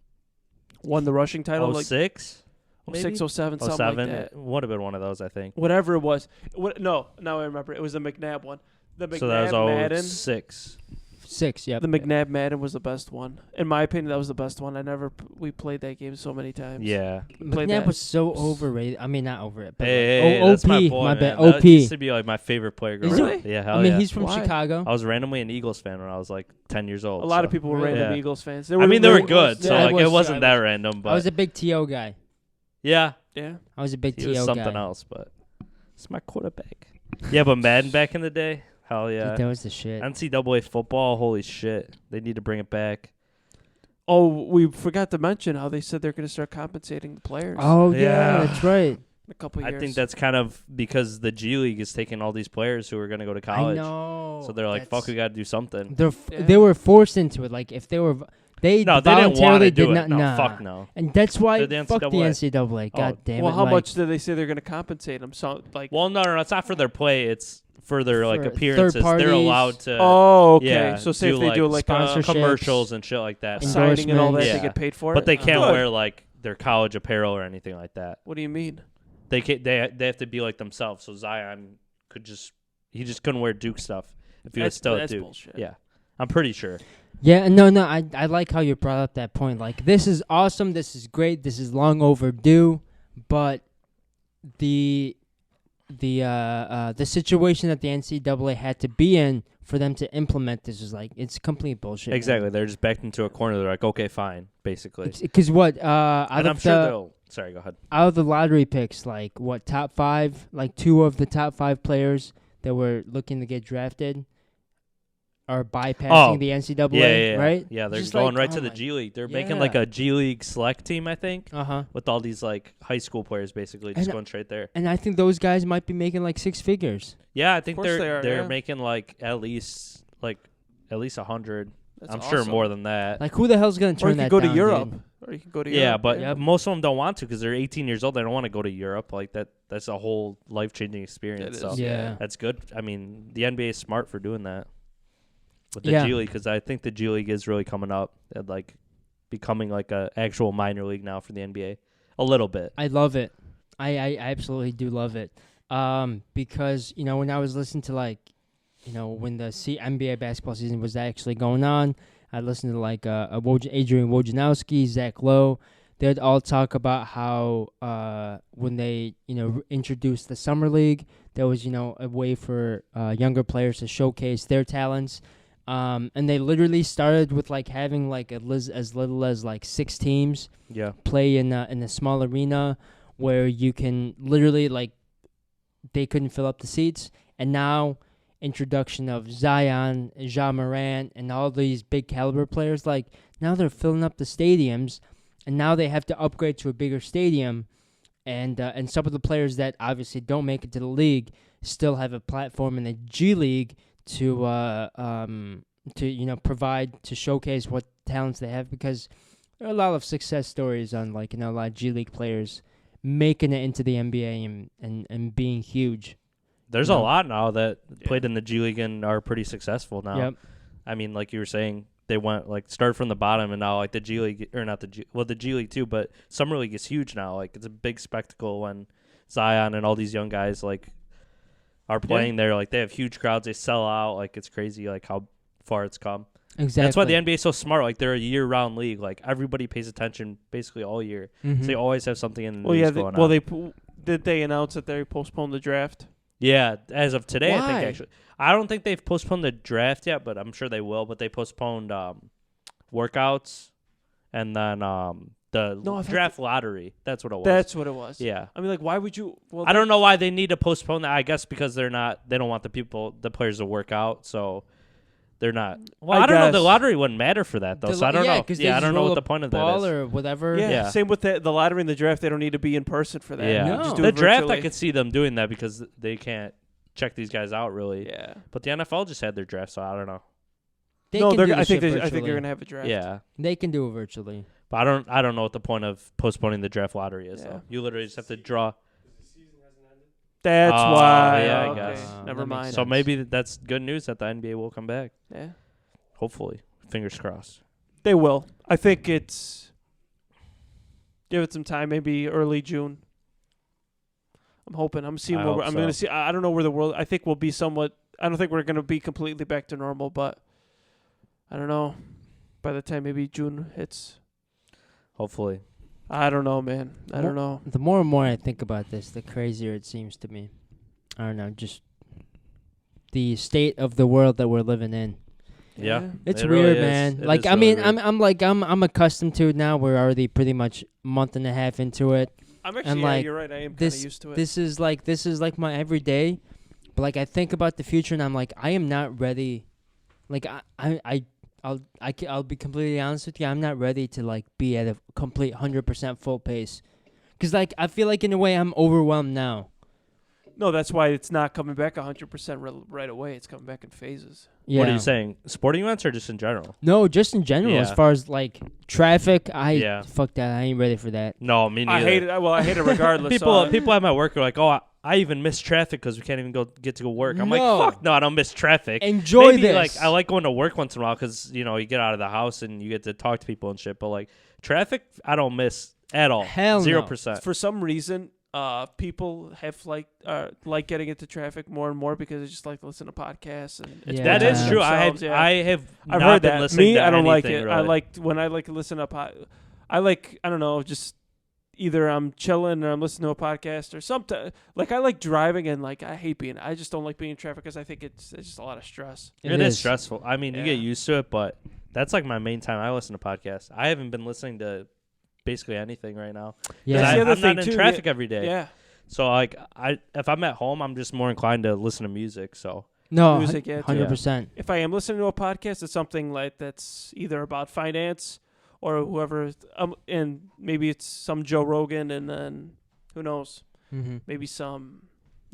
C: won the rushing title.
B: Oh, 06?
C: Like 06, 07, something like that.
B: It would have been one of those, I think.
C: Whatever it was. Now I remember. It was the McNabb one. The McNabb
B: So that was
C: Madden.
B: 06.
A: 6, yep.
C: The McNabb Madden was the best one. In my opinion, that was the best one. We played that game so many times.
B: Yeah.
C: Played
A: McNabb
C: that.
A: was so overrated. I mean, not overrated. But
B: Hey,
A: OP,
B: that's my boy,
A: my
B: man.
A: bad.
B: That
A: OP.
B: used to be like my favorite player growing
A: Is
B: up.
C: it?
B: Yeah, hell
A: I mean,
B: yeah.
A: he's from
C: Why?
A: Chicago.
B: I was randomly an Eagles fan when I was like 10 years old.
C: A lot of
B: so.
C: people were random
B: Yeah.
C: Eagles fans.
B: I mean, they were good,
A: Yeah,
B: so
A: I
B: like
A: was
B: it
A: too.
B: wasn't
A: I
B: that
A: was-
B: random. But
A: I was a big TO guy.
B: yeah,
C: Yeah.
A: I was a big
B: he
A: TO
B: was
A: guy.
B: something else. But it's my quarterback. Yeah, but Madden back in the day, hell yeah.
A: Dude, that was the shit.
B: NCAA football, holy shit. They need to bring it back.
C: Oh, we forgot to mention how they said they're going to start compensating the players
A: Oh,
B: Yeah.
A: yeah, that's right.
C: in a couple of
B: I
C: years.
B: think that's kind of because the G League is taking all these players who are going to go to college.
A: I know.
B: So they're like, fuck, we got to do something.
A: They were forced into it. Like, if they were... They
B: No, they didn't want
A: voluntarily
B: to do
A: did
B: it.
A: not.
B: No,
A: nah.
B: fuck no.
A: And that's why
B: They're the
A: fuck the
B: NCAA.
A: NCAA. God damn
C: well,
A: it.
C: how
A: like,
C: much did they say they're going to compensate them? So, like,
B: Well, no, it's not for their play. It's for their like
A: For
B: appearances.
A: third parties.
B: They're allowed to
C: oh, okay.
B: yeah,
C: so say
B: do,
C: if they do like
A: sponsorships.
B: commercials and shit like that.
A: And
C: signing and all that,
A: endorsements.
C: they
B: Yeah.
C: get paid for it.
B: But they can't
C: Good.
B: wear like their college apparel or anything like that.
C: What do you mean?
B: They have to be like themselves. So Zion he just couldn't wear Duke stuff if he was still at
C: That's
B: Duke.
C: bullshit.
B: Yeah, I'm pretty sure.
A: Yeah, no, I like how you brought up that point. Like, this is awesome. This is great. This is long overdue. But the situation that the NCAA had to be in for them to implement this is like, it's complete bullshit.
B: Exactly. They're just backed into a corner. They're like, okay, fine, basically.
A: Because what?
B: And I'm sure they'll. Sorry, go ahead.
A: Out of the lottery picks, like what, top 5? Like 2 of the top 5 players that were looking to get drafted are bypassing the NCAA,
B: Yeah,
A: right?
B: Yeah, they're
A: Just
B: going
A: like,
B: right
A: oh
B: to the
A: my-
B: G League. They're making like
A: Yeah.
B: a G League select team, I think,
A: With
B: all these like high school players basically just
A: And-
B: going straight there.
A: And I think those guys might be making like 6 figures.
B: Yeah, I think
C: course they are,
B: they're
C: yeah.
B: making like at least 100.
C: That's
B: I'm sure
C: awesome.
B: more than that.
A: Like, who the hell's gonna
C: Or
A: turn
C: you
A: that
C: could go to
A: down,
C: Europe.
A: dude?
C: Or you can go to
B: Yeah,
C: Europe.
B: but most of them don't want to because they're 18 years old. They don't want to go to Europe. Like that's a whole life changing experience.
C: It
B: So
C: is.
A: Yeah.
B: that's good. I mean, the NBA is smart for doing that with the
A: Yeah.
B: G League because I think the G League is really coming up and like becoming like a actual minor league now for the NBA. A little bit.
A: I love it. I absolutely do love it. Because, when I was listening to when the NBA basketball season was actually going on, I listened to Adrian Wojnarowski, Zach Lowe. They'd all talk about how when they introduced the summer league, there was a way for younger players to showcase their talents. And they literally started with having as little as 6 teams
B: Yeah.
A: play in a small arena where you can literally they couldn't fill up the seats, and now introduction of Zion, Ja Morant, and all these big caliber players, now they're filling up the stadiums, and now they have to upgrade to a bigger stadium, and some of the players that obviously don't make it to the league still have a platform in the G League to provide to showcase what talents they have, because there are a lot of success stories on a lot of G League players making it into the NBA and being huge.
B: There's
A: No.
B: a lot now that played in the G League and are pretty successful now.
A: Yep.
B: I mean, like you were saying, they went started from the bottom, and now the G League, or not the G League too, but Summer League is huge now. It's a big spectacle when Zion and all these young guys are playing there. They have huge crowds, they sell out. It's crazy how far it's come.
A: Exactly.
B: That's why the NBA is so smart. They're a year-round league. Everybody pays attention basically all year.
A: Mhm.
B: So they always have something in the
C: Well,
B: news
C: yeah.
B: going on.
C: Did they announce that they postponed the draft?
B: Yeah, as of today, I
A: Why?
B: think actually. I don't think they've postponed the draft yet, but I'm sure they will. But they postponed workouts and then the draft lottery. That's what it was.
C: That's what it was.
B: Yeah.
C: I mean, why would you? Well,
B: I don't know why they need to postpone that. I guess because they don't want the players to work out, so they're not. Well, I don't know. The
C: guess.
B: lottery wouldn't matter for that though, so I don't know.
A: 'cause they
B: Yeah, I
A: just
B: don't know
A: roll
B: what
A: a
B: the point of that
A: ball
B: is.
A: or whatever.
C: Yeah.
B: Yeah.
C: Same with the lottery and the draft. They don't need to be in person for that.
B: Yeah,
A: No.
C: Just do
B: the
C: it
B: draft I
C: virtually.
B: could see them doing that because they can't check these guys out really.
C: Yeah.
B: But the NFL just had their draft, so I don't know.
A: They
C: No,
A: can
C: they're.
A: do the
C: I think
A: shit
C: they. I think
A: virtually.
C: they're gonna have a draft.
B: Yeah.
A: They can do it virtually.
B: But I don't know what the point of postponing the draft lottery is.
C: Yeah.
B: Though. You literally just have to draw.
D: Does the season
C: That's
B: Oh,
C: why.
B: yeah, I
C: okay.
B: guess.
C: Never
A: That makes
C: mind.
B: So
A: sense.
B: maybe that's good news that the NBA will come back.
C: Yeah,
B: Hopefully, fingers crossed.
C: they will. I think it's give it some time. Maybe early June. I'm hoping. I'm seeing.
B: I
C: Where
B: hope
C: I'm going to
B: so.
C: see. I don't know where the world. I think we'll be somewhat. I don't think we're going to be completely back to normal, but I don't know. By the time maybe June hits,
B: Hopefully,
C: I don't know, man. I don't know.
A: The more and more I think about this, the crazier it seems to me. I don't know, just the state of the world that we're living in.
B: yeah.
A: It's
B: It
A: weird,
B: really is.
A: man.
B: It
A: Like
B: is
A: I
B: really
A: mean,
B: weird.
A: I'm accustomed to it now. We're already pretty much a month and a half into it.
C: I'm
A: And,
C: actually.
A: like,
C: You're right. I am kind of
A: this-
C: used to it.
A: This is like my everyday. But like I think about the future and I'm like I am not ready. Like I'll be completely honest with you. I'm not ready to like be at a complete 100% full pace. Cuz like I feel like in a way I'm overwhelmed now.
C: No, that's why it's not coming back 100% right away. It's coming back in phases.
A: Yeah.
B: What are you saying? Sporting events or just in general?
A: No, just in general as
B: Yeah.
A: far as like traffic,
B: Yeah.
A: fuck that. I ain't ready for that.
B: No, me neither.
C: I hate it. Well, I hate it regardless.
B: People,
C: so,
B: people at my work are like, "Oh, I even miss traffic because we can't even get to go work." I'm
A: No.
B: like, "Fuck no, I don't miss traffic."
A: Enjoy
B: Maybe,
A: this.
B: like I like going to work once in a while because you get out of the house and you get to talk to people and shit. But like traffic, I don't miss at all.
A: Hell no.
B: 0%.
C: for some reason, people have like getting into traffic more and more because they just like to listen to podcasts and it's
A: Yeah.
B: That is
A: Yeah.
B: true.
C: themselves, yeah.
B: I have
C: I've
B: not
C: heard
B: been
C: that.
B: listening
C: Me,
B: to
C: I don't like
B: anything,
C: it. I
B: really.
C: like when I like to listen to I don't know, just either I'm chilling or I'm listening to a podcast or something. Like I like driving and like I just don't like being in traffic because I think it's just a lot of stress.
B: It is stressful. I mean, you get
C: Yeah.
B: used to it, but that's like my main time I listen to podcasts. I haven't been listening to basically anything right now. 'Cause
A: Yeah.
C: That's the other
B: I'm not
C: thing,
B: in
C: too,
B: traffic every day.
C: Yeah,
B: So like if I'm at home, I'm just more inclined to listen to music. So
A: No,
C: music, yeah, too.
A: 100%.
C: if I am listening to a podcast, it's something like that's either about finance or whoever, and maybe it's some Joe Rogan, and then who knows,
A: Mm-hmm.
C: maybe some,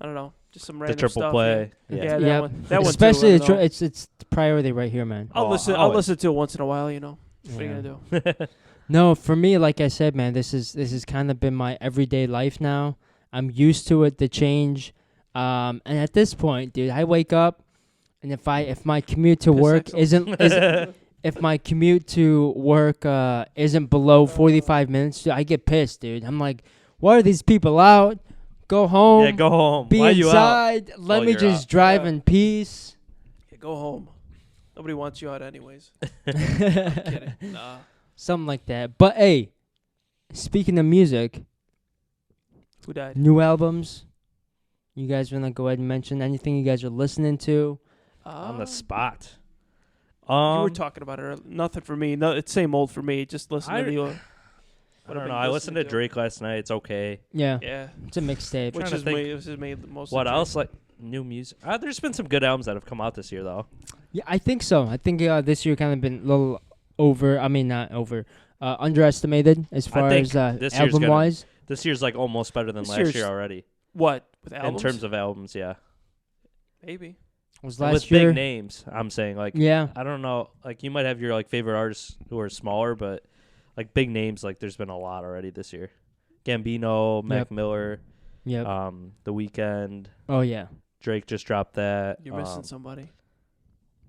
C: I don't know, just some
B: the
C: random
B: triple
C: stuff.
B: play.
C: Yeah, that
A: Yep.
C: one. That one too,
A: Especially
C: I
A: the
C: don't know.
A: it's priority right here, man.
C: I'll
B: Oh,
C: listen. I'll
B: always.
C: listen to it once in a while. What are you gonna do?
A: No, for me, like I said, man, this is kind of been my everyday life now. I'm used to it, the change. And at this point, dude, I wake up, and if my commute to
C: Piss
A: work
C: excellent.
A: isn't if my commute to work isn't below 45 minutes, dude, I get pissed, dude. I'm like, why are these people out? Go home.
B: Yeah, go home.
A: Be
B: Why you out?
A: inside. Let
B: Oh,
A: me
B: you're
A: just
B: out.
A: drive
C: Yeah.
A: in peace.
C: Yeah, go home. Nobody wants you out anyways. I'm kidding. Nah.
A: Something like that. But hey, speaking of music,
C: Who died?
A: new albums. You guys want to go ahead and mention anything you guys are listening to?
B: On the spot.
C: You were talking about it earlier. Nothing for me. No, it's same old for me. Just listen to the.
B: I
C: what
B: don't
C: I've
B: know.
C: been
B: I listened to
C: listening to.
B: Drake last night. It's okay.
A: Yeah,
C: Yeah,
A: it's a mixtape.
C: which
B: trying to
C: is
B: think.
C: me. This is me most.
B: What
C: of
B: else? Like new music. There's been some good albums that have come out this year, though.
A: Yeah, I think so. I think this year kind of been a little over. I mean, not over. Underestimated as far
B: think
A: as
B: this year's
A: album wise.
B: This year's like almost better than
C: This
B: last
C: year's
B: year already.
C: What with albums?
B: In terms of albums, yeah.
C: Maybe.
A: Was
B: With
A: last year?
B: big names, I'm saying like
A: Yeah,
B: I don't know. Like you might have your like favorite artists who are smaller, but like big names, like there's been a lot already this year. Gambino, Mac
A: Yep.
B: Miller,
A: yep.
B: The Weeknd,
A: Oh yeah.
B: Drake just dropped that.
C: You're missing somebody.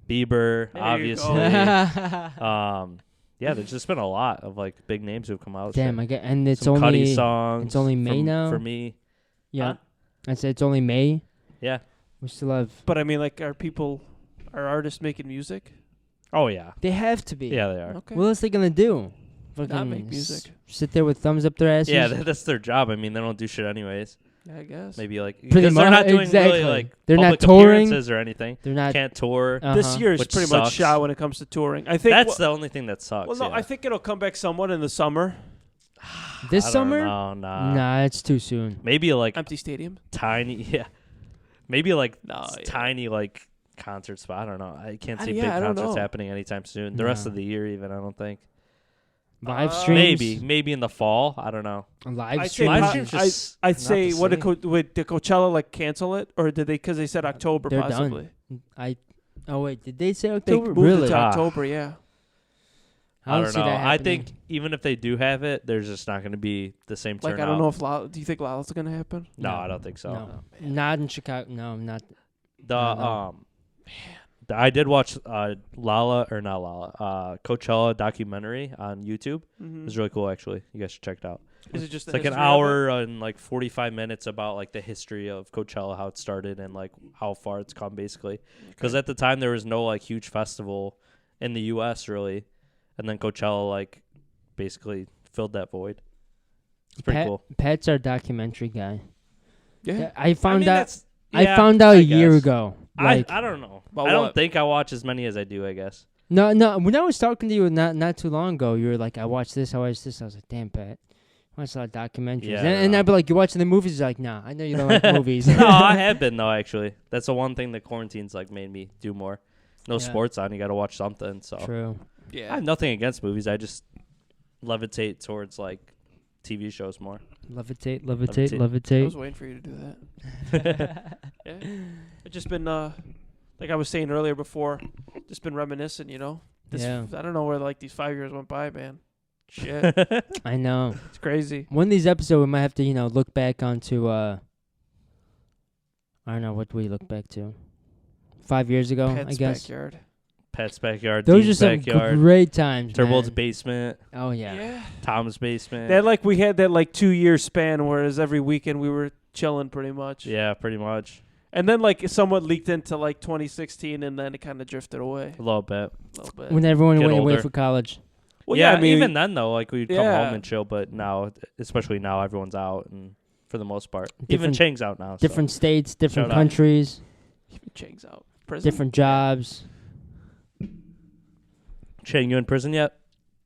B: Bieber,
C: There you
B: obviously.
C: go.
B: Yeah, there's just been a lot of like big names who've come out.
A: Damn, I get, and it's
B: Some
A: only
B: Cudi songs.
A: it's only May now?
B: for me.
A: yeah.
B: Huh?
A: I said it's only May.
B: Yeah.
A: We still have.
C: But I mean, like, are artists making music?
B: Oh yeah.
A: They have to be.
B: Yeah, they are.
C: Okay.
A: What else they gonna do? Fucking
C: make music.
A: Sit there with thumbs up their asses.
B: Yeah, that's their job. I mean, they don't do shit anyways.
C: I guess.
B: Maybe like
A: Pretty
B: because they're
A: much,
B: not doing
A: exactly.
B: really like
A: They're not
B: public
A: touring.
B: appearances or anything.
A: They're not.
B: Can't tour.
C: This
A: Uh-huh.
C: year is
B: Which
C: pretty much
B: sucks.
C: shot when it comes to touring. I think
B: That's the only thing that sucks.
C: well, no,
B: yeah.
C: I think it'll come back somewhat in the summer.
A: This
B: I don't
A: summer?
B: know, nah.
A: Nah, it's too soon.
B: Maybe like
C: Empty stadium.
B: tiny. Yeah. Maybe like
C: No, yeah.
B: tiny like concert spot. I don't know. I can't see
C: yeah,
B: big
C: I don't
B: concerts
C: know.
B: happening anytime soon. The rest
A: No.
B: of the year, even I don't think.
A: Live streams.
B: Maybe in the fall. I don't know.
A: Live
C: I'd say
A: streams.
B: Live
C: po-
B: streams just
C: I'd
B: not
C: say
B: the
C: what did
B: same.
C: did the Coachella like cancel it or did they? Because they said October
A: They're done.
C: possibly.
A: Oh wait, did they say
C: They
A: October?
C: moved
A: Really?
C: it to
B: Ah.
C: October. Yeah.
B: I don't
A: see
B: know.
A: that
B: I
A: happening.
B: think even if they do have it, there's just not going to be the same
C: Like,
B: turnout.
C: I don't know if Lala. Do you think Lala's gonna happen?
B: No, I don't think so.
A: No, not in Chicago. No, not.
B: The
A: No.
B: I did watch Coachella documentary on YouTube.
C: Mm-hmm.
B: It was really cool, actually. You guys should check it out.
C: Is it just
B: It's
C: the
B: like an
C: history of
B: hour and like 45 minutes about like the history of Coachella, how it started, and like how far it's come, basically. Because at the time there was no like huge festival in the U.S. really, and then Coachella like basically filled that void. It's pretty cool.
A: Pat's our documentary guy.
C: it? Yeah.
A: I found out.
B: that's-
A: I
B: yeah,
A: found out
B: I
A: a year
B: guess.
A: ago. Like,
B: I don't know.
C: About
B: I don't
C: what?
B: think I watch as many as I do, I guess.
A: no. When I was talking to you not too long ago, you were like, "I watched this. I watched this." I was like, "Damn, Pat, I watched a lot of documentaries."
B: Yeah,
A: and
B: no.
A: I'd be like, "You watching the movies?" He's like, "Nah, I know you don't like movies."
B: No, I have been, though, actually. That's the one thing that quarantine's like made me do more. No
A: Yeah.
B: sports on. You got to watch something. So
A: True.
B: I
C: Yeah.
B: have nothing against movies. I just levitate towards like TV shows more.
A: Levitate.
C: I
A: Levitate.
C: was waiting for you to do that. Yeah. It's just been like I was saying earlier before, just been reminiscing, you know.
A: Yeah.
C: I don't know where like these 5 years went by, man. Shit.
A: I know.
C: It's crazy.
A: One of these episodes, we might have to, look back onto. I don't know what we look back to. 5 years ago,
C: Pet's
A: I guess.
C: backyard.
B: Pet's backyard.
A: Those are
B: Dean's
A: some
B: backyard.
A: great times.
B: Turbo's
A: man.
B: basement.
A: Oh yeah.
B: Tom's basement.
C: That like we had that like 2 year span, whereas every weekend we were chilling pretty much.
B: Yeah, pretty much.
C: And then like it somewhat leaked into like 2016, and then it kind of drifted away
B: A little bit.
C: a little bit.
A: When everyone
B: Get
A: went away
B: older.
A: for college.
C: Well,
B: yeah,
C: I mean,
B: even then though, like we'd come
C: Yeah.
B: home and chill, but now, especially now, everyone's out, and for the most part, even
A: Different-
B: Chang's out now.
A: Different states, different
B: Shout out.
A: countries,
C: Chang's out. Prison?
A: different jobs.
B: So. Chang, you in prison yet?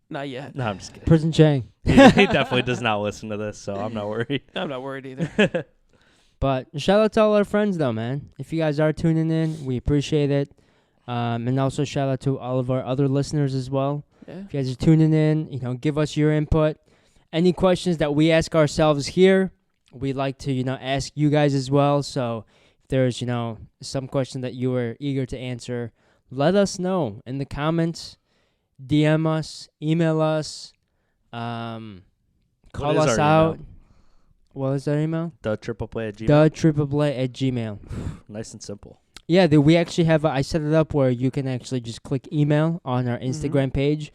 C: Not yet.
B: No, I'm just kidding.
A: Prison Chang.
B: he definitely does not listen to this, so I'm not worried.
C: I'm not worried either.
A: But shout out to all our friends, though, man. If you guys are tuning in, we appreciate it. And also shout out to all of our other listeners as well.
C: Yeah.
A: If you guys are tuning in, give us your input. Any questions that we ask ourselves here, we'd like to, ask you guys as well. So if there's, some question that you are eager to answer, let us know in the comments, DM us, email us, call
B: is
A: us
B: our
A: out.
B: email?
A: What is our email?
B: The triple play at Gmail.
A: The@gmail.
B: Nice and simple.
A: Yeah, we actually have. I set it up where you can actually just click email on our Instagram page,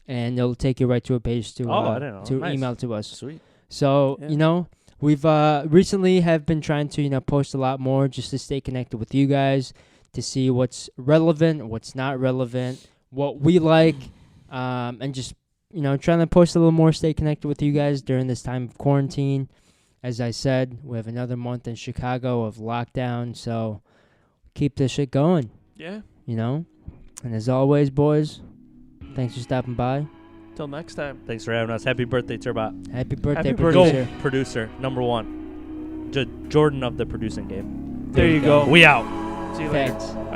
A: and it'll take you right to a page to
B: I didn't know.
A: to
B: Nice.
A: email to us.
B: Sweet.
A: So
C: Yeah.
A: we've recently have been trying to post a lot more just to stay connected with you guys, to see what's relevant, what's not relevant, what we like, and just trying to post a little more, stay connected with you guys during this time of quarantine. As I said, we have another month in Chicago of lockdown, so keep this shit going,
C: Yeah.
A: And as always, boys, thanks for stopping by.
C: Till next time.
B: Thanks for having us. Happy birthday, Turbot.
A: Happy birthday,
C: Happy
A: producer.
C: birthday.
B: Producer, number one. Jordan of the producing game.
C: There you go.
B: We out.
C: See you later.
A: Thanks.